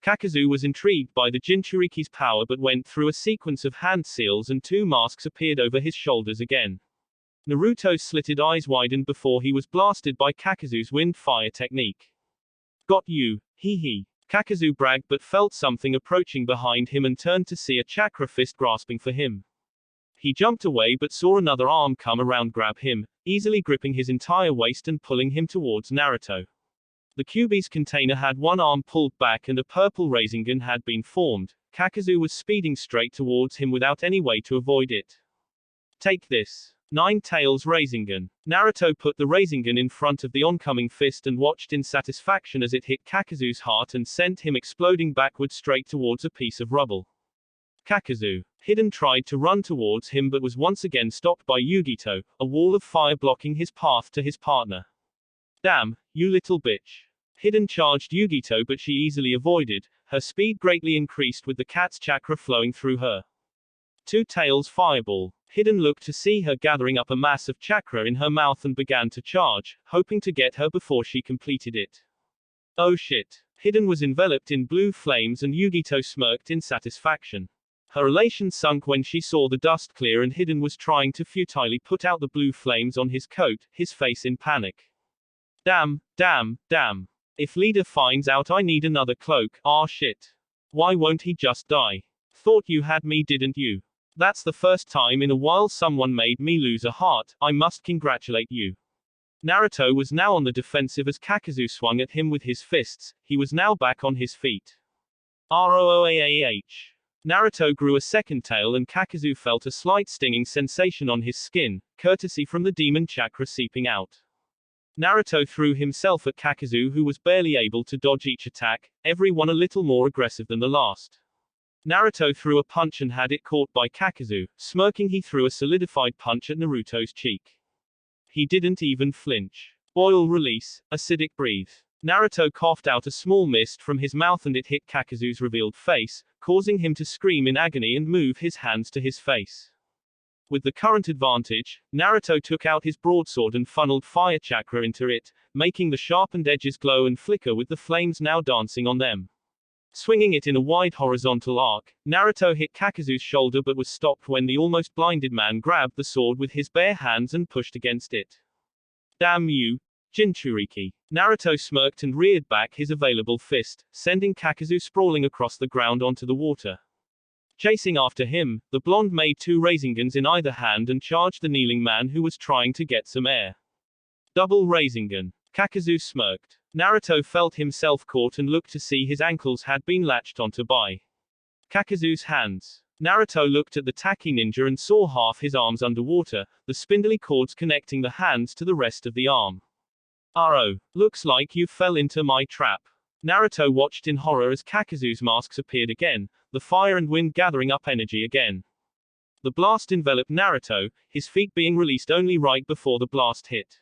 Kakuzu was intrigued by the Jinchuriki's power but went through a sequence of hand seals and 2 masks appeared over his shoulders again. Naruto's slitted eyes widened before he was blasted by Kakuzu's wind fire technique. Got you, hee hee. Kakuzu bragged but felt something approaching behind him and turned to see a chakra fist grasping for him. He jumped away but saw another arm come around, grab him, easily gripping his entire waist and pulling him towards Naruto. The Kyuubi's container had one arm pulled back and a purple Rasengan had been formed. Kakuzu was speeding straight towards him without any way to avoid it. Take this. 9 Tails Rasengan. Naruto put the Rasengan in front of the oncoming fist and watched in satisfaction as it hit Kakuzu's heart and sent him exploding backward straight towards a piece of rubble. Kakazu. Hidden tried to run towards him but was once again stopped by Yugito, a wall of fire blocking his path to his partner. Damn, you little bitch. Hidden charged Yugito but she easily avoided, her speed greatly increased with the cat's chakra flowing through her. Two Tails Fireball. Hidden looked to see her gathering up a mass of chakra in her mouth and began to charge, hoping to get her before she completed it. Oh shit. Hidden was enveloped in blue flames and Yugito smirked in satisfaction. Her elation sunk when she saw the dust clear and Hidden was trying to futilely put out the blue flames on his coat, his face in panic. Damn, damn, damn. If leader finds out I need another cloak, ah shit. Why won't he just die? Thought you had me, didn't you? That's the first time in a while someone made me lose a heart, I must congratulate you. Naruto was now on the defensive as Kakazu swung at him with his fists, he was now back on his feet. Rooaah. Naruto grew a second tail and Kakazu felt a slight stinging sensation on his skin, courtesy from the demon chakra seeping out. Naruto threw himself at Kakazu who was barely able to dodge each attack, every one a little more aggressive than the last. Naruto threw a punch and had it caught by Kakazu, smirking he threw a solidified punch at Naruto's cheek. He didn't even flinch. Boil release, acidic breathe. Naruto coughed out a small mist from his mouth and it hit Kakazu's revealed face, causing him to scream in agony and move his hands to his face. With the current advantage, Naruto took out his broadsword and funneled fire chakra into it, making the sharpened edges glow and flicker with the flames now dancing on them. Swinging it in a wide horizontal arc, Naruto hit Kakazu's shoulder but was stopped when the almost blinded man grabbed the sword with his bare hands and pushed against it. Damn you, Jinchuriki. Naruto smirked and reared back his available fist, sending Kakazu sprawling across the ground onto the water. Chasing after him, the blonde made two Raisingans in either hand and charged the kneeling man who was trying to get some air. Double Raisingan. Kakazu smirked. Naruto felt himself caught and looked to see his ankles had been latched onto by Kakazu's hands. Naruto looked at the Taki ninja and saw half his arms underwater, the spindly cords connecting the hands to the rest of the arm. Oh, looks like you fell into my trap. Naruto watched in horror as Kakazu's masks appeared again, the fire and wind gathering up energy again. The blast enveloped Naruto, his feet being released only right before the blast hit.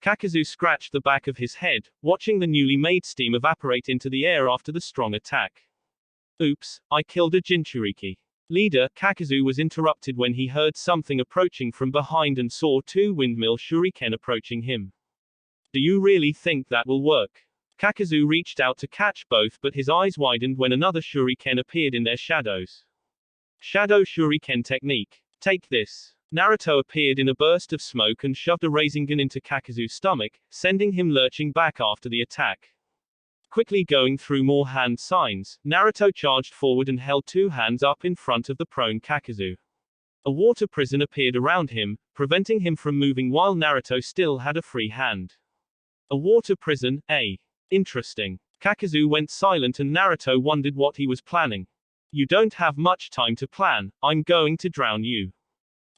Kakazu scratched the back of his head, watching the newly made steam evaporate into the air after the strong attack. Oops, I killed a Jinchuriki. Leader, Kakazu was interrupted when he heard something approaching from behind and saw two windmill shuriken approaching him. Do you really think that will work? Kakazu reached out to catch both but his eyes widened when another shuriken appeared in their shadows. Shadow shuriken technique. Take this. Naruto appeared in a burst of smoke and shoved a Rasengan into Kakazu's stomach, sending him lurching back after the attack. Quickly going through more hand signs, Naruto charged forward and held two hands up in front of the prone Kakazu. A water prison appeared around him, preventing him from moving while Naruto still had a free hand. A water prison, eh? Interesting. Kakazu went silent and Naruto wondered what he was planning. You don't have much time to plan, I'm going to drown you.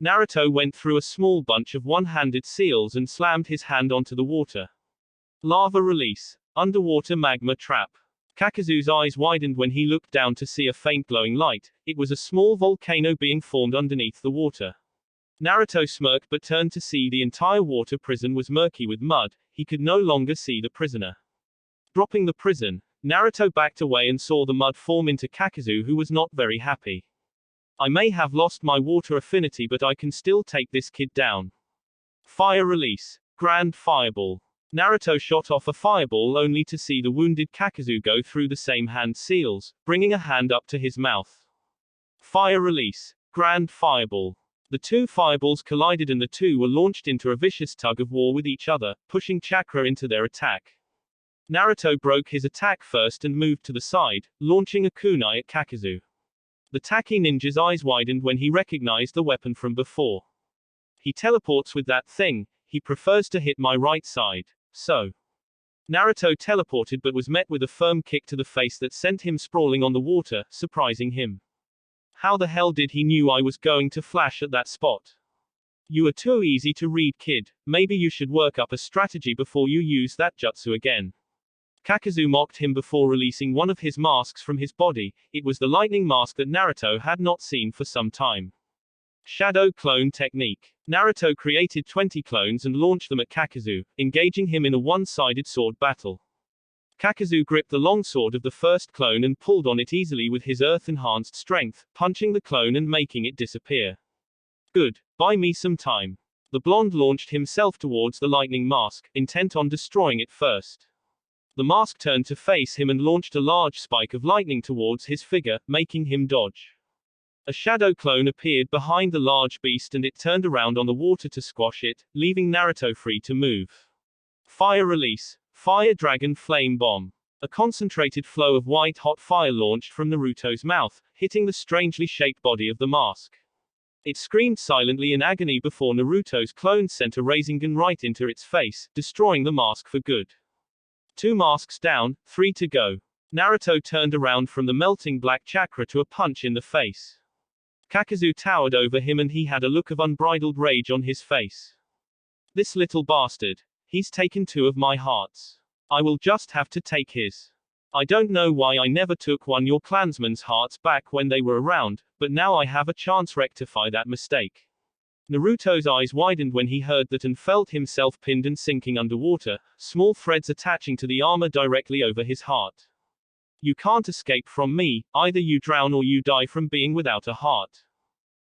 Naruto went through a small bunch of one-handed seals and slammed his hand onto the water. Lava release. Underwater magma trap. Kakazu's eyes widened when he looked down to see a faint glowing light. It was a small volcano being formed underneath the water. Naruto smirked but turned to see the entire water prison was murky with mud. He could no longer see the prisoner. Dropping the prison, Naruto backed away and saw the mud form into Kakazu who was not very happy. I may have lost my water affinity but I can still take this kid down. Fire release. Grand Fireball. Naruto shot off a fireball only to see the wounded Kakazu go through the same hand seals, bringing a hand up to his mouth. Fire release. Grand Fireball. The two fireballs collided and the two were launched into a vicious tug of war with each other, pushing chakra into their attack. Naruto broke his attack first and moved to the side, launching a kunai at Kakazu. The Taki ninja's eyes widened when he recognized the weapon from before. He teleports with that thing, he prefers to hit my right side, so. Naruto teleported but was met with a firm kick to the face that sent him sprawling on the water, surprising him. How the hell did he knew I was going to flash at that spot? You are too easy to read, kid, maybe you should work up a strategy before you use that jutsu again. Kakazu mocked him before releasing one of his masks from his body. It was the lightning mask that Naruto had not seen for some time. Shadow Clone Technique. Naruto created 20 clones and launched them at Kakazu, engaging him in a one-sided sword battle. Kakazu gripped the longsword of the first clone and pulled on it easily with his earth-enhanced strength, punching the clone and making it disappear. Good. Buy me some time. The blonde launched himself towards the lightning mask, intent on destroying it first. The mask turned to face him and launched a large spike of lightning towards his figure, making him dodge. A shadow clone appeared behind the large beast and it turned around on the water to squash it, leaving Naruto free to move. Fire release. Fire Dragon Flame Bomb. A concentrated flow of white-hot fire launched from Naruto's mouth, hitting the strangely shaped body of the mask. It screamed silently in agony before Naruto's clone sent a Rasengan right into its face, destroying the mask for good. 2 masks down, 3 to go. Naruto turned around from the melting black chakra to a punch in the face. Kakazu towered over him and he had a look of unbridled rage on his face. This little bastard. He's taken 2 of my hearts. I will just have to take his. I don't know why I never took one your clansmen's hearts back when they were around, but now I have a chance rectify that mistake. Naruto's eyes widened when he heard that and felt himself pinned and sinking underwater, small threads attaching to the armor directly over his heart. You can't escape from me, either you drown or you die from being without a heart.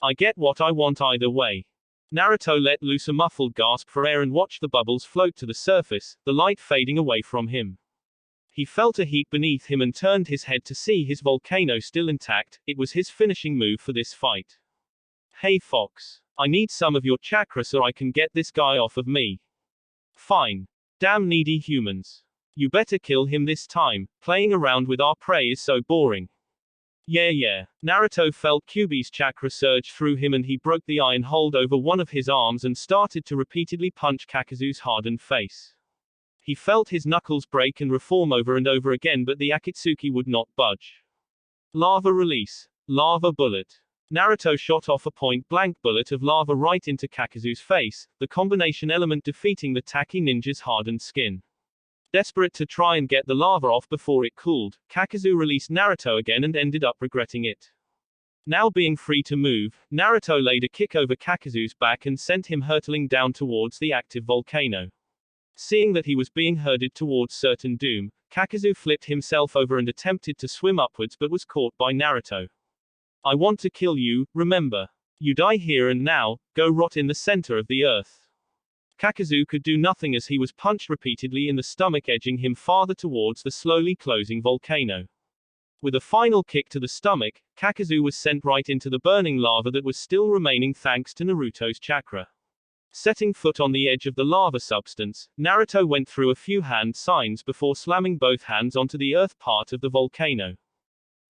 I get what I want either way. Naruto let loose a muffled gasp for air and watched the bubbles float to the surface, the light fading away from him. He felt a heat beneath him and turned his head to see his volcano still intact. It was his finishing move for this fight. Hey Fox. I need some of your chakra so I can get this guy off of me. Fine. Damn needy humans. You better kill him this time. Playing around with our prey is so boring. Yeah. Naruto felt Kyuubi's chakra surge through him and he broke the iron hold over one of his arms and started to repeatedly punch Kakazu's hardened face. He felt his knuckles break and reform over and over again, but the Akatsuki would not budge. Lava release. Lava bullet. Naruto shot off a point-blank bullet of lava right into Kakazu's face, the combination element defeating the Taki ninja's hardened skin. Desperate to try and get the lava off before it cooled, Kakazu released Naruto again and ended up regretting it. Now being free to move, Naruto laid a kick over Kakazu's back and sent him hurtling down towards the active volcano. Seeing that he was being herded towards certain doom, Kakazu flipped himself over and attempted to swim upwards but was caught by Naruto. I want to kill you, remember. You die here and now, go rot in the center of the earth. Kakazu could do nothing as he was punched repeatedly in the stomach, edging him farther towards the slowly closing volcano. With a final kick to the stomach, Kakazu was sent right into the burning lava that was still remaining thanks to Naruto's chakra. Setting foot on the edge of the lava substance, Naruto went through a few hand signs before slamming both hands onto the earth part of the volcano.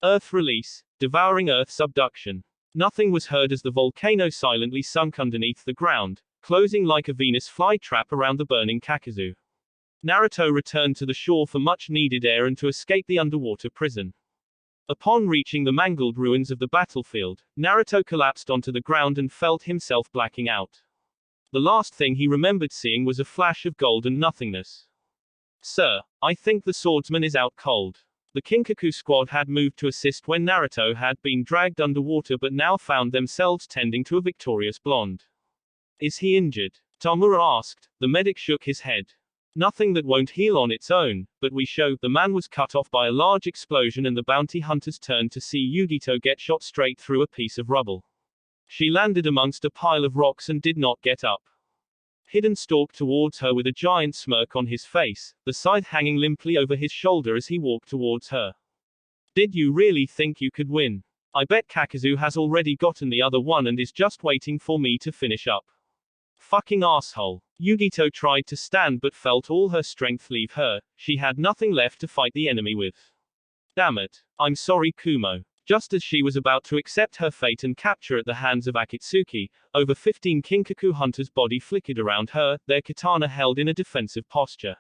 Earth release. Devouring Earth subduction. Nothing was heard as the volcano silently sunk underneath the ground, closing like a Venus flytrap around the burning Kakazu. Naruto returned to the shore for much needed air and to escape the underwater prison. Upon reaching the mangled ruins of the battlefield, Naruto collapsed onto the ground and felt himself blacking out. The last thing he remembered seeing was a flash of golden nothingness. Sir, I think the swordsman is out cold. The Kinkaku squad had moved to assist when Naruto had been dragged underwater but now found themselves tending to a victorious blonde. Is he injured? Tamura asked. The medic shook his head. Nothing that won't heal on its own, but we show. The man was cut off by a large explosion and the bounty hunters turned to see Yugito get shot straight through a piece of rubble. She landed amongst a pile of rocks and did not get up. Hidden stalked towards her with a giant smirk on his face, the scythe hanging limply over his shoulder as he walked towards her. Did you really think you could win? I bet Kakazu has already gotten the other one and is just waiting for me to finish up. Fucking asshole. Yugito tried to stand but felt all her strength leave her. She had nothing left to fight the enemy with. Damn it. I'm sorry, Kumo. Just as she was about to accept her fate and capture at the hands of Akatsuki, over 15 Kinkaku hunters' body flickered around her, their katana held in a defensive posture.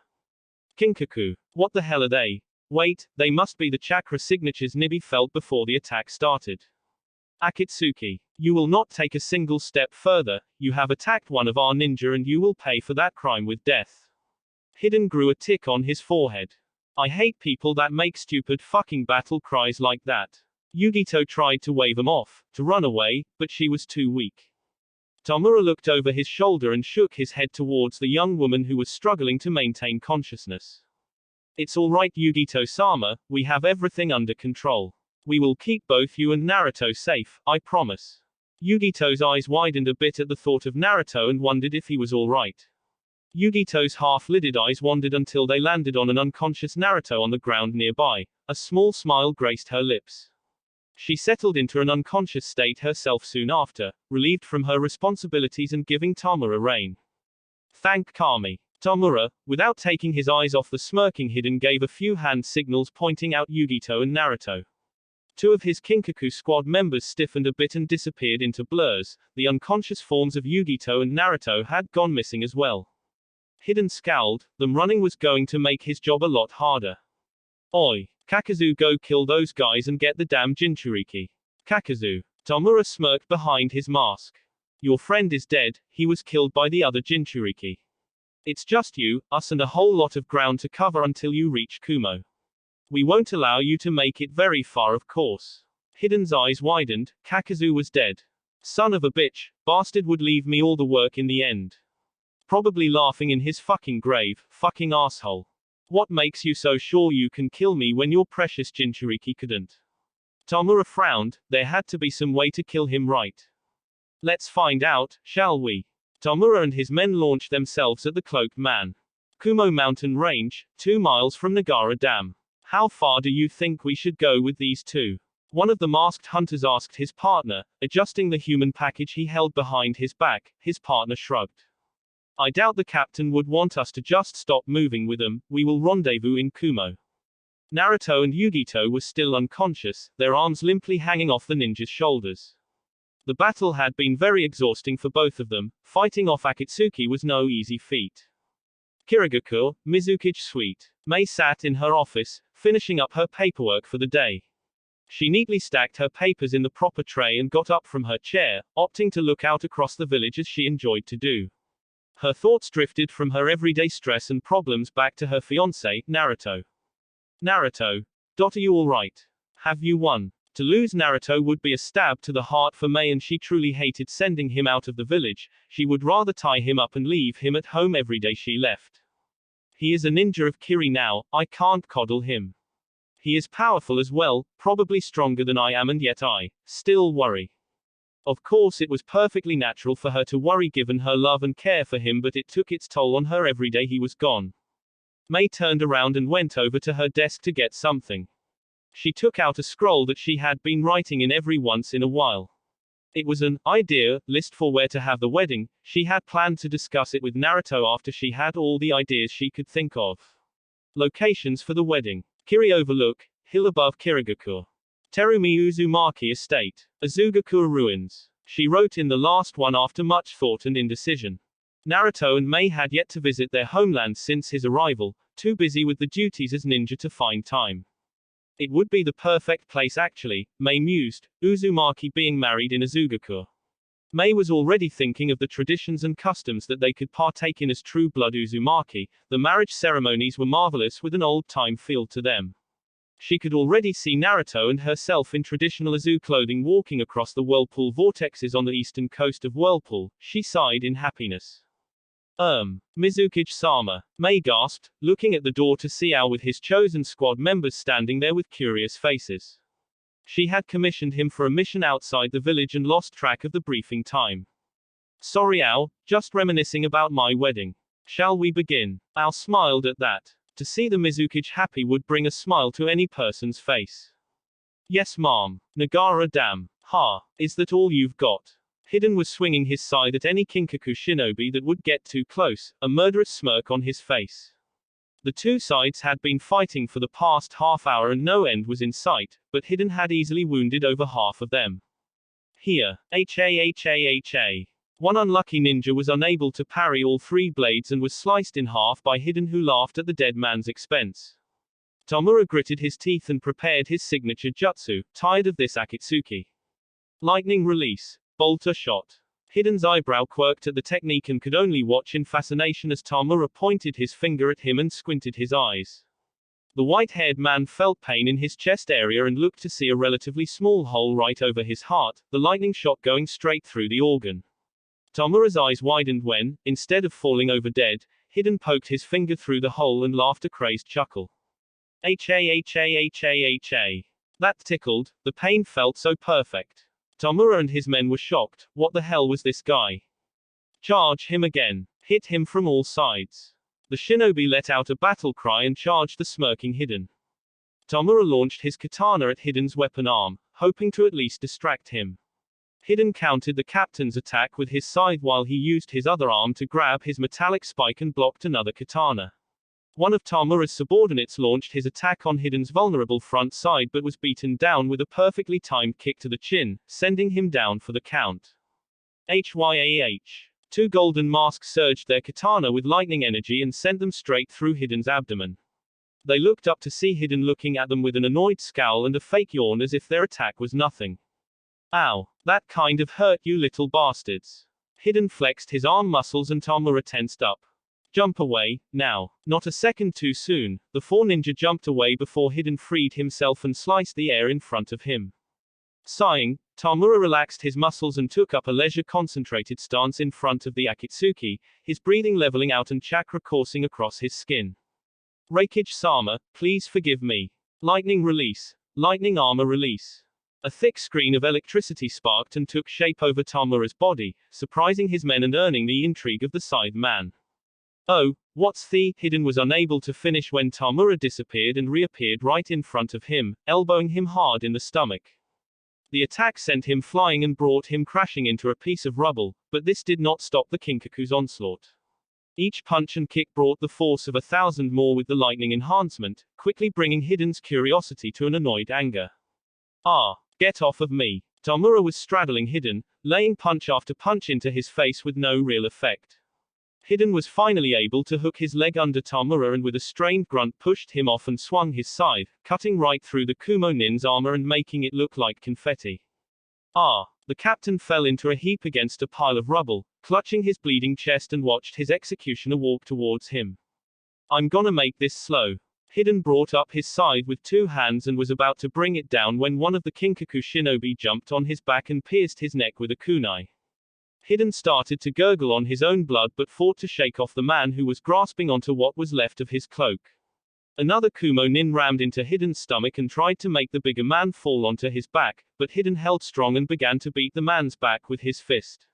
Kinkaku. What the hell are they? Wait, they must be the chakra signatures Nibi felt before the attack started. Akatsuki. You will not take a single step further, you have attacked one of our ninja and you will pay for that crime with death. Hidden grew a tick on his forehead. I hate people that make stupid fucking battle cries like that. Yugito tried to wave him off, to run away, but she was too weak. Tamura looked over his shoulder and shook his head towards the young woman who was struggling to maintain consciousness. It's alright, Yugito-sama, we have everything under control. We will keep both you and Naruto safe, I promise. Yugito's eyes widened a bit at the thought of Naruto and wondered if he was alright. Yugito's half-lidded eyes wandered until they landed on an unconscious Naruto on the ground nearby. A small smile graced her lips. She settled into an unconscious state herself soon after, relieved from her responsibilities and giving Tamura rein. Thank Kami. Tamura, without taking his eyes off the smirking Hiden, gave a few hand signals pointing out Yugito and Naruto. Two of his Kinkaku squad members stiffened a bit and disappeared into blurs. The unconscious forms of Yugito and Naruto had gone missing as well. Hiden scowled. Them running was going to make his job a lot harder. Oi, Kakazu, go kill those guys and get the damn Jinchuriki. Kakazu. Tamura smirked behind his mask. Your friend is dead, he was killed by the other Jinchuriki. It's just you, us and a whole lot of ground to cover until you reach Kumo. We won't allow you to make it very far, of course. Hiden's eyes widened. Kakazu was dead. Son of a bitch, bastard would leave me all the work in the end. Probably laughing in his fucking grave, fucking asshole. What makes you so sure you can kill me when your precious Jinchuriki couldn't? Tamura frowned. There had to be some way to kill him, right? Let's find out, shall we? Tamura and his men launched themselves at the Cloaked Man. Kumo Mountain Range, 2 miles from Nagara Dam. How far do you think we should go with these two? One of the masked hunters asked his partner, adjusting the human package he held behind his back. His partner shrugged. I doubt the captain would want us to just stop moving with them. We will rendezvous in Kumo. Naruto and Yugito were still unconscious, their arms limply hanging off the ninja's shoulders. The battle had been very exhausting for both of them. Fighting off Akatsuki was no easy feat. Kirigakure, Mizuki's suite. Mei sat in her office, finishing up her paperwork for the day. She neatly stacked her papers in the proper tray and got up from her chair, opting to look out across the village as she enjoyed to do. Her thoughts drifted from her everyday stress and problems back to her fiancé, Naruto. Naruto. Are you alright? Have you won? To lose Naruto would be a stab to the heart for Mei, and she truly hated sending him out of the village. She would rather tie him up and leave him at home every day she left. He is a ninja of Kiri now, I can't coddle him. He is powerful as well, probably stronger than I am, and yet I still worry. Of course, it was perfectly natural for her to worry given her love and care for him, but it took its toll on her every day he was gone. Mei turned around and went over to her desk to get something. She took out a scroll that she had been writing in every once in a while. It was an idea list for where to have the wedding. She had planned to discuss it with Naruto after she had all the ideas she could think of. Locations for the wedding. Kiri Overlook, hill above Kirigakure. Terumi Uzumaki Estate. Azugakure Ruins. She wrote in the last one after much thought and indecision. Naruto and Mei had yet to visit their homeland since his arrival, too busy with the duties as ninja to find time. It would be the perfect place actually, Mei mused, Uzumaki being married in Azugakure. Mei was already thinking of the traditions and customs that they could partake in as true-blood Uzumaki. The marriage ceremonies were marvelous with an old-time feel to them. She could already see Naruto and herself in traditional Azu clothing walking across the whirlpool vortexes on the eastern coast of Whirlpool. She sighed in happiness. Mizuki-sama, Mei gasped, looking at the door to see Ao with his chosen squad members standing there with curious faces. She had commissioned him for a mission outside the village and lost track of the briefing time. Sorry Ao, just reminiscing about my wedding. Shall we begin? Ao smiled at that. To see the Mizuki happy would bring a smile to any person's face. Yes ma'am. Nagara Dam. Ha, is that all you've got? Hiden was swinging his scythe at any Kinkaku shinobi that would get too close, a murderous smirk on his face. The two sides had been fighting for the past half hour and no end was in sight, but Hiden had easily wounded over half of them. Here. Ha. One unlucky ninja was unable to parry all 3 blades and was sliced in half by Hiden, who laughed at the dead man's expense. Tamura gritted his teeth and prepared his signature jutsu, tired of this Akatsuki. Lightning release. Bolter shot. Hiden's eyebrow quirked at the technique and could only watch in fascination as Tamura pointed his finger at him and squinted his eyes. The white-haired man felt pain in his chest area and looked to see a relatively small hole right over his heart, the lightning shot going straight through the organ. Tomura's eyes widened when, instead of falling over dead, Hidden poked his finger through the hole and laughed a crazed chuckle. Ha. That tickled, the pain felt so perfect. Tomura and his men were shocked. What the hell was this guy? Charge him again. Hit him from all sides. The shinobi let out a battle cry and charged the smirking Hidden. Tomura launched his katana at Hidden's weapon arm, hoping to at least distract him. Hidden countered the captain's attack with his scythe while he used his other arm to grab his metallic spike and blocked another katana. One of Tomura's subordinates launched his attack on Hidden's vulnerable front side but was beaten down with a perfectly timed kick to the chin, sending him down for the count. Hyah. Two golden masks surged their katana with lightning energy and sent them straight through Hidden's abdomen. They looked up to see Hidden looking at them with an annoyed scowl and a fake yawn as if their attack was nothing. Ow. That kind of hurt, you little bastards. Hidden flexed his arm muscles and Tomura tensed up. Jump away, now. Not a second too soon, the four ninja jumped away before Hidden freed himself and sliced the air in front of him. Sighing, Tomura relaxed his muscles and took up a leisure-concentrated stance in front of the Akatsuki, his breathing leveling out and chakra coursing across his skin. Reikage-sama, please forgive me. Lightning release. Lightning armor release. A thick screen of electricity sparked and took shape over Tomura's body, surprising his men and earning the intrigue of the scythe man. Oh, what's the? Hidden was unable to finish when Tomura disappeared and reappeared right in front of him, elbowing him hard in the stomach. The attack sent him flying and brought him crashing into a piece of rubble, but this did not stop the Kinkaku's onslaught. Each punch and kick brought the force of 1,000 more with the lightning enhancement, quickly bringing Hidden's curiosity to an annoyed anger. Ah. Get off of me. Tomura was straddling Hidden, laying punch after punch into his face with no real effect. Hidden was finally able to hook his leg under Tomura and with a strained grunt pushed him off and swung his scythe, cutting right through the Kumo Nin's armor and making it look like confetti. Ah. The captain fell into a heap against a pile of rubble, clutching his bleeding chest and watched his executioner walk towards him. I'm gonna make this slow. Hidden brought up his scythe with two hands and was about to bring it down when one of the Kinkaku shinobi jumped on his back and pierced his neck with a kunai. Hidden started to gurgle on his own blood but fought to shake off the man who was grasping onto what was left of his cloak. Another Kumo Nin rammed into Hidden's stomach and tried to make the bigger man fall onto his back, but Hidden held strong and began to beat the man's back with his fist.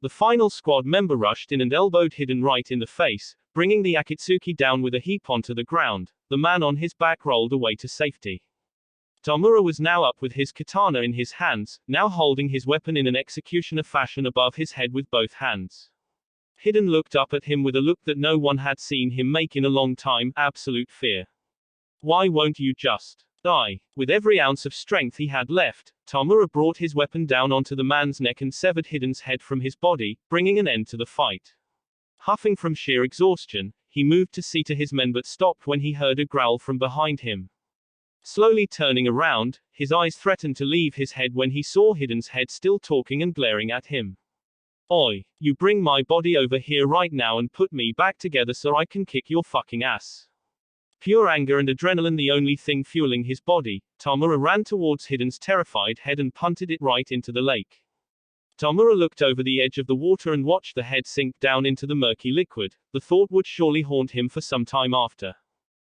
The final squad member rushed in and elbowed Hidden right in the face, bringing the Akatsuki down with a heap onto the ground. The man on his back rolled away to safety. Tomura was now up with his katana in his hands, now holding his weapon in an executioner fashion above his head with both hands. Hidden looked up at him with a look that no one had seen him make in a long time, absolute fear. Why won't you just die? With every ounce of strength he had left, Tomura brought his weapon down onto the man's neck and severed Hidden's head from his body, bringing an end to the fight. Huffing from sheer exhaustion, he moved to see to his men but stopped when he heard a growl from behind him. Slowly turning around, his eyes threatened to leave his head when he saw Hidden's head still talking and glaring at him. Oi, you bring my body over here right now and put me back together so I can kick your fucking ass. Pure anger and adrenaline the only thing fueling his body, Tomura ran towards Hidden's terrified head and punted it right into the lake. Tomura looked over the edge of the water and watched the head sink down into the murky liquid. The thought would surely haunt him for some time after.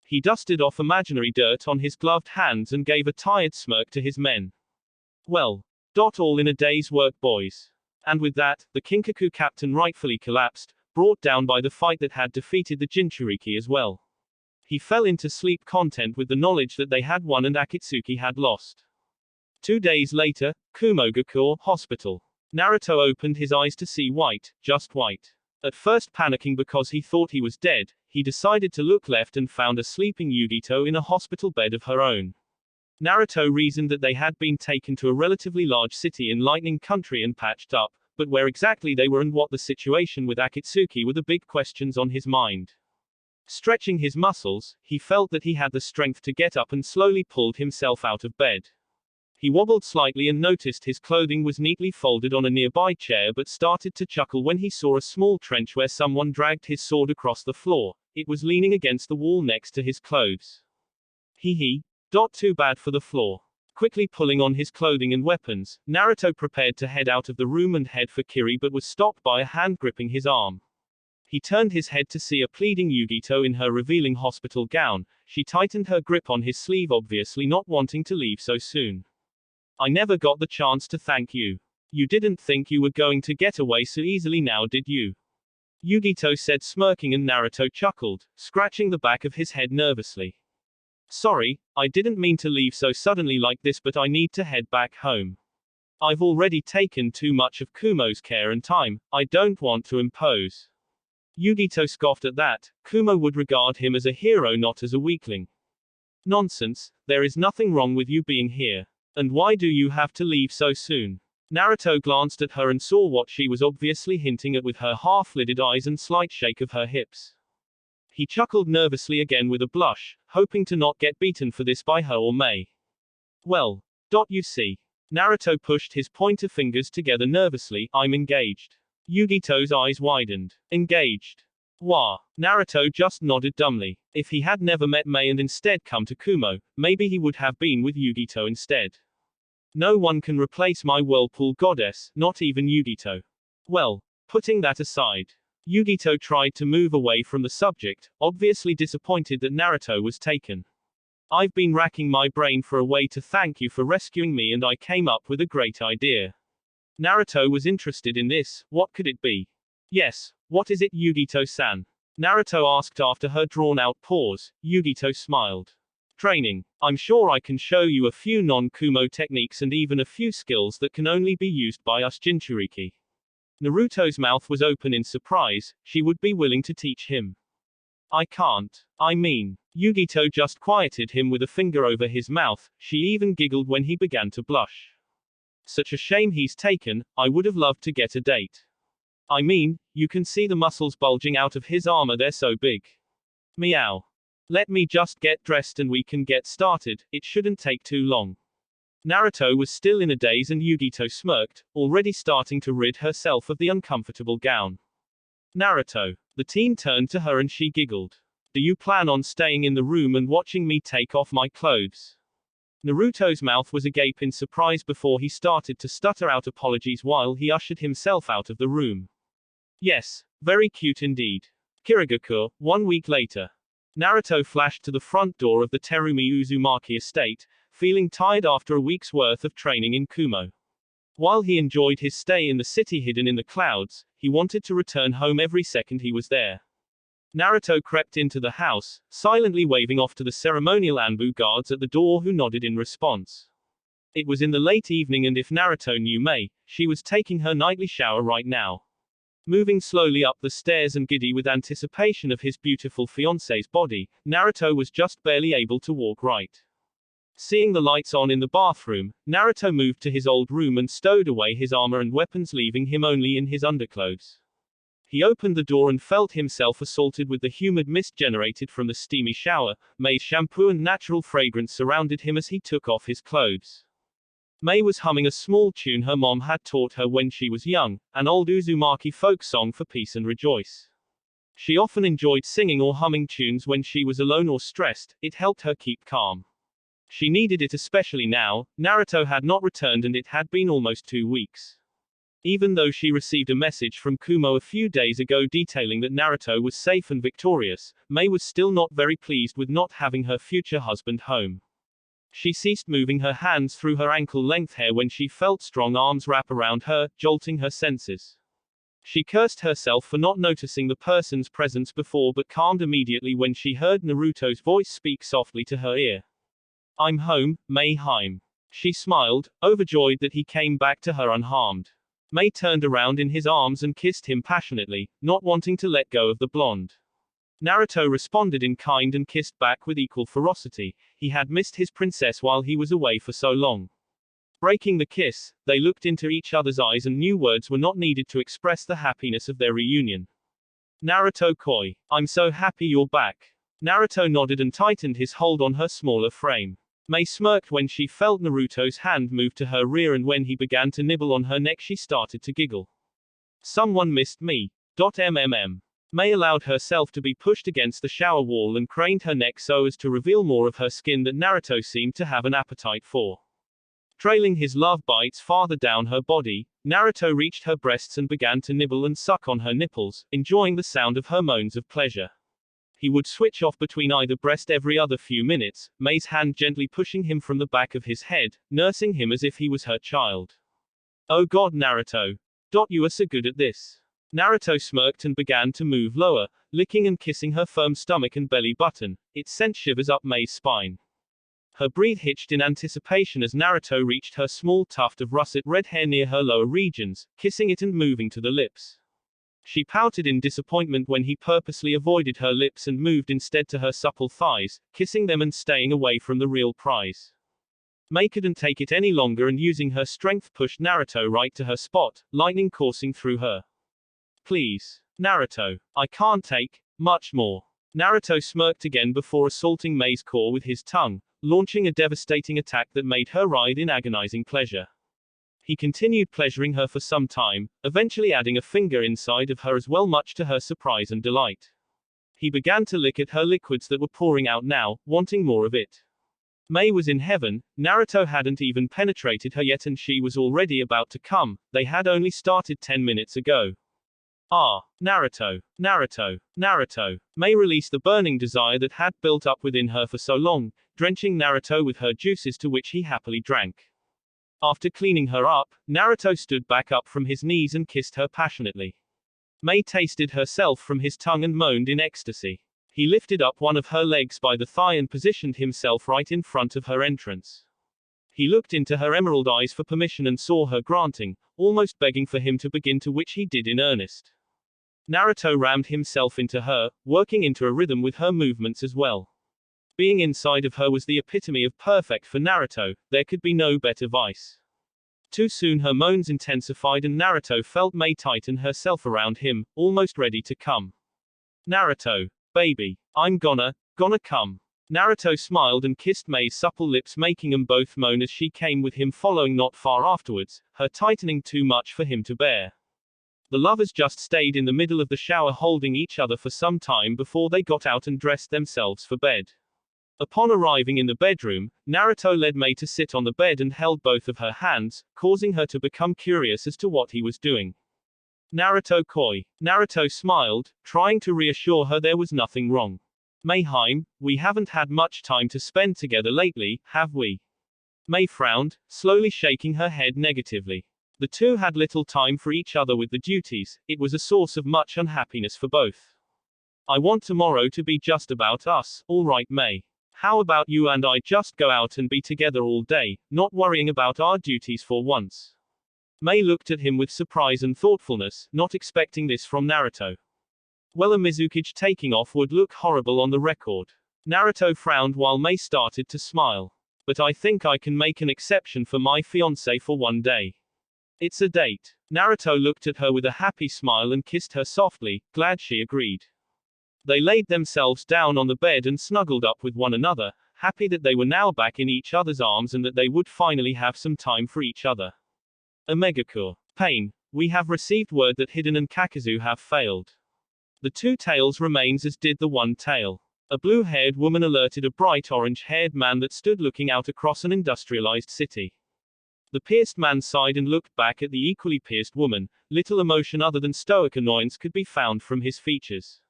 He dusted off imaginary dirt on his gloved hands and gave a tired smirk to his men. Well. All in a day's work, boys. And with that, the Kinkaku captain rightfully collapsed, brought down by the fight that had defeated the Jinchuriki as well. He fell into sleep content with the knowledge that they had won and Akatsuki had lost. 2 days later, Kumogaku Hospital. Naruto opened his eyes to see white, just white. At first panicking because he thought he was dead, he decided to look left and found a sleeping Yugito in a hospital bed of her own. Naruto reasoned that they had been taken to a relatively large city in Lightning Country and patched up, but where exactly they were and what the situation with Akatsuki were the big questions on his mind. Stretching his muscles, he felt that he had the strength to get up and slowly pulled himself out of bed. He wobbled slightly and noticed his clothing was neatly folded on a nearby chair but started to chuckle when he saw a small trench where someone dragged his sword across the floor. It was leaning against the wall next to his clothes. Hee hee. Too bad for the floor. Quickly pulling on his clothing and weapons, Naruto prepared to head out of the room and head for Kiri but was stopped by a hand gripping his arm. He turned his head to see a pleading Yugito in her revealing hospital gown. She tightened her grip on his sleeve, obviously not wanting to leave so soon. I never got the chance to thank you. You didn't think you were going to get away so easily now, did you? Yugito said, smirking, and Naruto chuckled, scratching the back of his head nervously. Sorry, I didn't mean to leave so suddenly like this, but I need to head back home. I've already taken too much of Kumo's care and time. I don't want to impose. Yugito scoffed at that. Kumo would regard him as a hero, not as a weakling. Nonsense, there is nothing wrong with you being here. And why do you have to leave so soon? Naruto glanced at her and saw what she was obviously hinting at with her half-lidded eyes and slight shake of her hips. He chuckled nervously again with a blush, hoping to not get beaten for this by her or May. Well, you see. Naruto pushed his pointer fingers together nervously. I'm engaged. Yugito's eyes widened. Engaged? Wah. Naruto just nodded dumbly. If he had never met May and instead come to Kumo, maybe he would have been with Yugito instead. No one can replace my whirlpool goddess, not even Yugito. Well, putting that aside. Yugito tried to move away from the subject, obviously disappointed that Naruto was taken. I've been racking my brain for a way to thank you for rescuing me, and I came up with a great idea. Naruto was interested in this. What could it be? Yes, what is it, Yugito-san? Naruto asked after her drawn-out pause. Yugito smiled. Training. I'm sure I can show you a few non-Kumo techniques and even a few skills that can only be used by us Jinchuriki. Naruto's mouth was open in surprise. She would be willing to teach him. I can't. I mean. Yugito just quieted him with a finger over his mouth. She even giggled when he began to blush. Such a shame he's taken. I would have loved to get a date. I mean, you can see the muscles bulging out of his armor, they're so big. Meow. Let me just get dressed and we can get started, it shouldn't take too long. Naruto was still in a daze and Yugito smirked, already starting to rid herself of the uncomfortable gown. Naruto. The teen turned to her and she giggled. Do you plan on staying in the room and watching me take off my clothes? Naruto's mouth was agape in surprise before he started to stutter out apologies while he ushered himself out of the room. Yes, very cute indeed. Kirigakure, 1 week later. Naruto flashed to the front door of the Terumi Uzumaki estate, feeling tired after a week's worth of training in Kumo. While he enjoyed his stay in the city hidden in the clouds, he wanted to return home every second he was there. Naruto crept into the house, silently waving off to the ceremonial Anbu guards at the door who nodded in response. It was in the late evening, and if Naruto knew May, she was taking her nightly shower right now. Moving slowly up the stairs and giddy with anticipation of his beautiful fiancée's body, Naruto was just barely able to walk right. Seeing the lights on in the bathroom, Naruto moved to his old room and stowed away his armor and weapons, leaving him only in his underclothes. He opened the door and felt himself assaulted with the humid mist generated from the steamy shower. May's shampoo and natural fragrance surrounded him as he took off his clothes. May was humming a small tune her mom had taught her when she was young, an old Uzumaki folk song for peace and rejoice. She often enjoyed singing or humming tunes when she was alone or stressed. It helped her keep calm. She needed it especially now. Naruto had not returned and it had been almost 2 weeks. Even though she received a message from Kumo a few days ago detailing that Naruto was safe and victorious, May was still not very pleased with not having her future husband home. She ceased moving her hands through her ankle-length hair when she felt strong arms wrap around her, jolting her senses. She cursed herself for not noticing the person's presence before, but calmed immediately when she heard Naruto's voice speak softly to her ear. I'm home, May Heim. She smiled, overjoyed that he came back to her unharmed. May turned around in his arms and kissed him passionately, not wanting to let go of the blonde. Naruto responded in kind and kissed back with equal ferocity. He had missed his princess while he was away for so long. Breaking the kiss, they looked into each other's eyes and new words were not needed to express the happiness of their reunion. Naruto Koi. I'm so happy you're back. Naruto nodded and tightened his hold on her smaller frame. May smirked when she felt Naruto's hand move to her rear, and when he began to nibble on her neck she started to giggle. Someone missed me. MMM. Mei allowed herself to be pushed against the shower wall and craned her neck so as to reveal more of her skin that Naruto seemed to have an appetite for. Trailing his love bites farther down her body, Naruto reached her breasts and began to nibble and suck on her nipples, enjoying the sound of her moans of pleasure. He would switch off between either breast every other few minutes, Mei's hand gently pushing him from the back of his head, nursing him as if he was her child. Oh God, Naruto. You are so good at this. Naruto smirked and began to move lower, licking and kissing her firm stomach and belly button. It sent shivers up Mei's spine. Her breath hitched in anticipation as Naruto reached her small tuft of russet red hair near her lower regions, kissing it and moving to the lips. She pouted in disappointment when he purposely avoided her lips and moved instead to her supple thighs, kissing them and staying away from the real prize. Mei couldn't take it any longer and using her strength pushed Naruto right to her spot, lightning coursing through her. Please. Naruto. I can't take much more. Naruto smirked again before assaulting Mei's core with his tongue, launching a devastating attack that made her writhe in agonizing pleasure. He continued pleasuring her for some time, eventually adding a finger inside of her as well, much to her surprise and delight. He began to lick at her liquids that were pouring out now, wanting more of it. Mei was in heaven. Naruto hadn't even penetrated her yet and she was already about to come. They had only started 10 minutes ago. Ah, Naruto, Naruto, Naruto. Mei released the burning desire that had built up within her for so long, drenching Naruto with her juices to which he happily drank. After cleaning her up, Naruto stood back up from his knees and kissed her passionately. Mei tasted herself from his tongue and moaned in ecstasy. He lifted up one of her legs by the thigh and positioned himself right in front of her entrance. He looked into her emerald eyes for permission and saw her granting, almost begging for him to begin, to which he did in earnest. Naruto rammed himself into her, working into a rhythm with her movements as well. Being inside of her was the epitome of perfect for Naruto, there could be no better vice. Too soon her moans intensified and Naruto felt Mei tighten herself around him, almost ready to come. Naruto, baby, I'm gonna come. Naruto smiled and kissed Mei's supple lips, making them both moan as she came with him following not far afterwards, her tightening too much for him to bear. The lovers just stayed in the middle of the shower holding each other for some time before they got out and dressed themselves for bed. Upon arriving in the bedroom, Naruto led Mei to sit on the bed and held both of her hands, causing her to become curious as to what he was doing. Naruto coy. Naruto smiled, trying to reassure her there was nothing wrong. Mei-heim, we haven't had much time to spend together lately, have we? Mei frowned, slowly shaking her head negatively. The two had little time for each other with the duties, it was a source of much unhappiness for both. I want tomorrow to be just about us, alright Mei. How about you and I just go out and be together all day, not worrying about our duties for once? Mei looked at him with surprise and thoughtfulness, not expecting this from Naruto. Well, a Mizukage taking off would look horrible on the record. Naruto frowned while Mei started to smile. But I think I can make an exception for my fiancé for one day. It's a date. Naruto looked at her with a happy smile and kissed her softly, glad she agreed. They laid themselves down on the bed and snuggled up with one another, happy that they were now back in each other's arms and that they would finally have some time for each other. Omegakure. Pain. We have received word that Hiden and Kakazu have failed. The two tails remains as did the one tail. A blue-haired woman alerted a bright orange-haired man that stood looking out across an industrialized city. The pierced man sighed and looked back at the equally pierced woman. Little emotion other than stoic annoyance could be found from his features.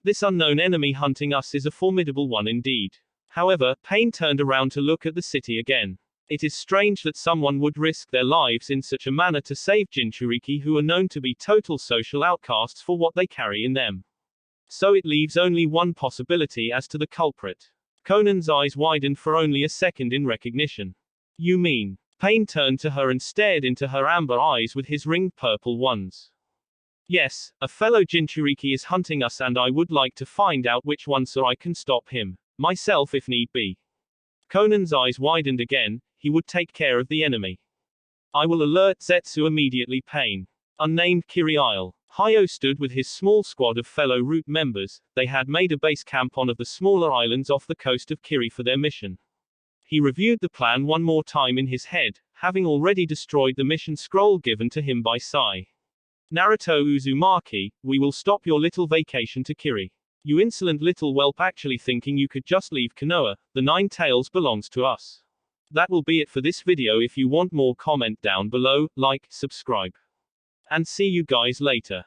This unknown enemy hunting us is a formidable one indeed. However, Pain turned around to look at the city again. It is strange that someone would risk their lives in such a manner to save Jinchuriki, who are known to be total social outcasts for what they carry in them. So it leaves only one possibility as to the culprit. Conan's eyes widened for only a second in recognition. You mean? Pain turned to her and stared into her amber eyes with his ringed purple ones. Yes, a fellow Jinchuriki is hunting us and I would like to find out which one so I can stop him. Myself if need be. Conan's eyes widened again, he would take care of the enemy. I will alert Zetsu immediately. Pain. Unnamed Kiri Isle. Hayo stood with his small squad of fellow route members. They had made a base camp on of the smaller islands off the coast of Kiri for their mission. He reviewed the plan one more time in his head, having already destroyed the mission scroll given to him by Sai. Naruto Uzumaki, we will stop your little vacation to Kiri. You insolent little whelp, actually thinking you could just leave Konoha. The 9 tails belongs to us. That will be it for this video. If you want more, comment down below, like, subscribe. And see you guys later.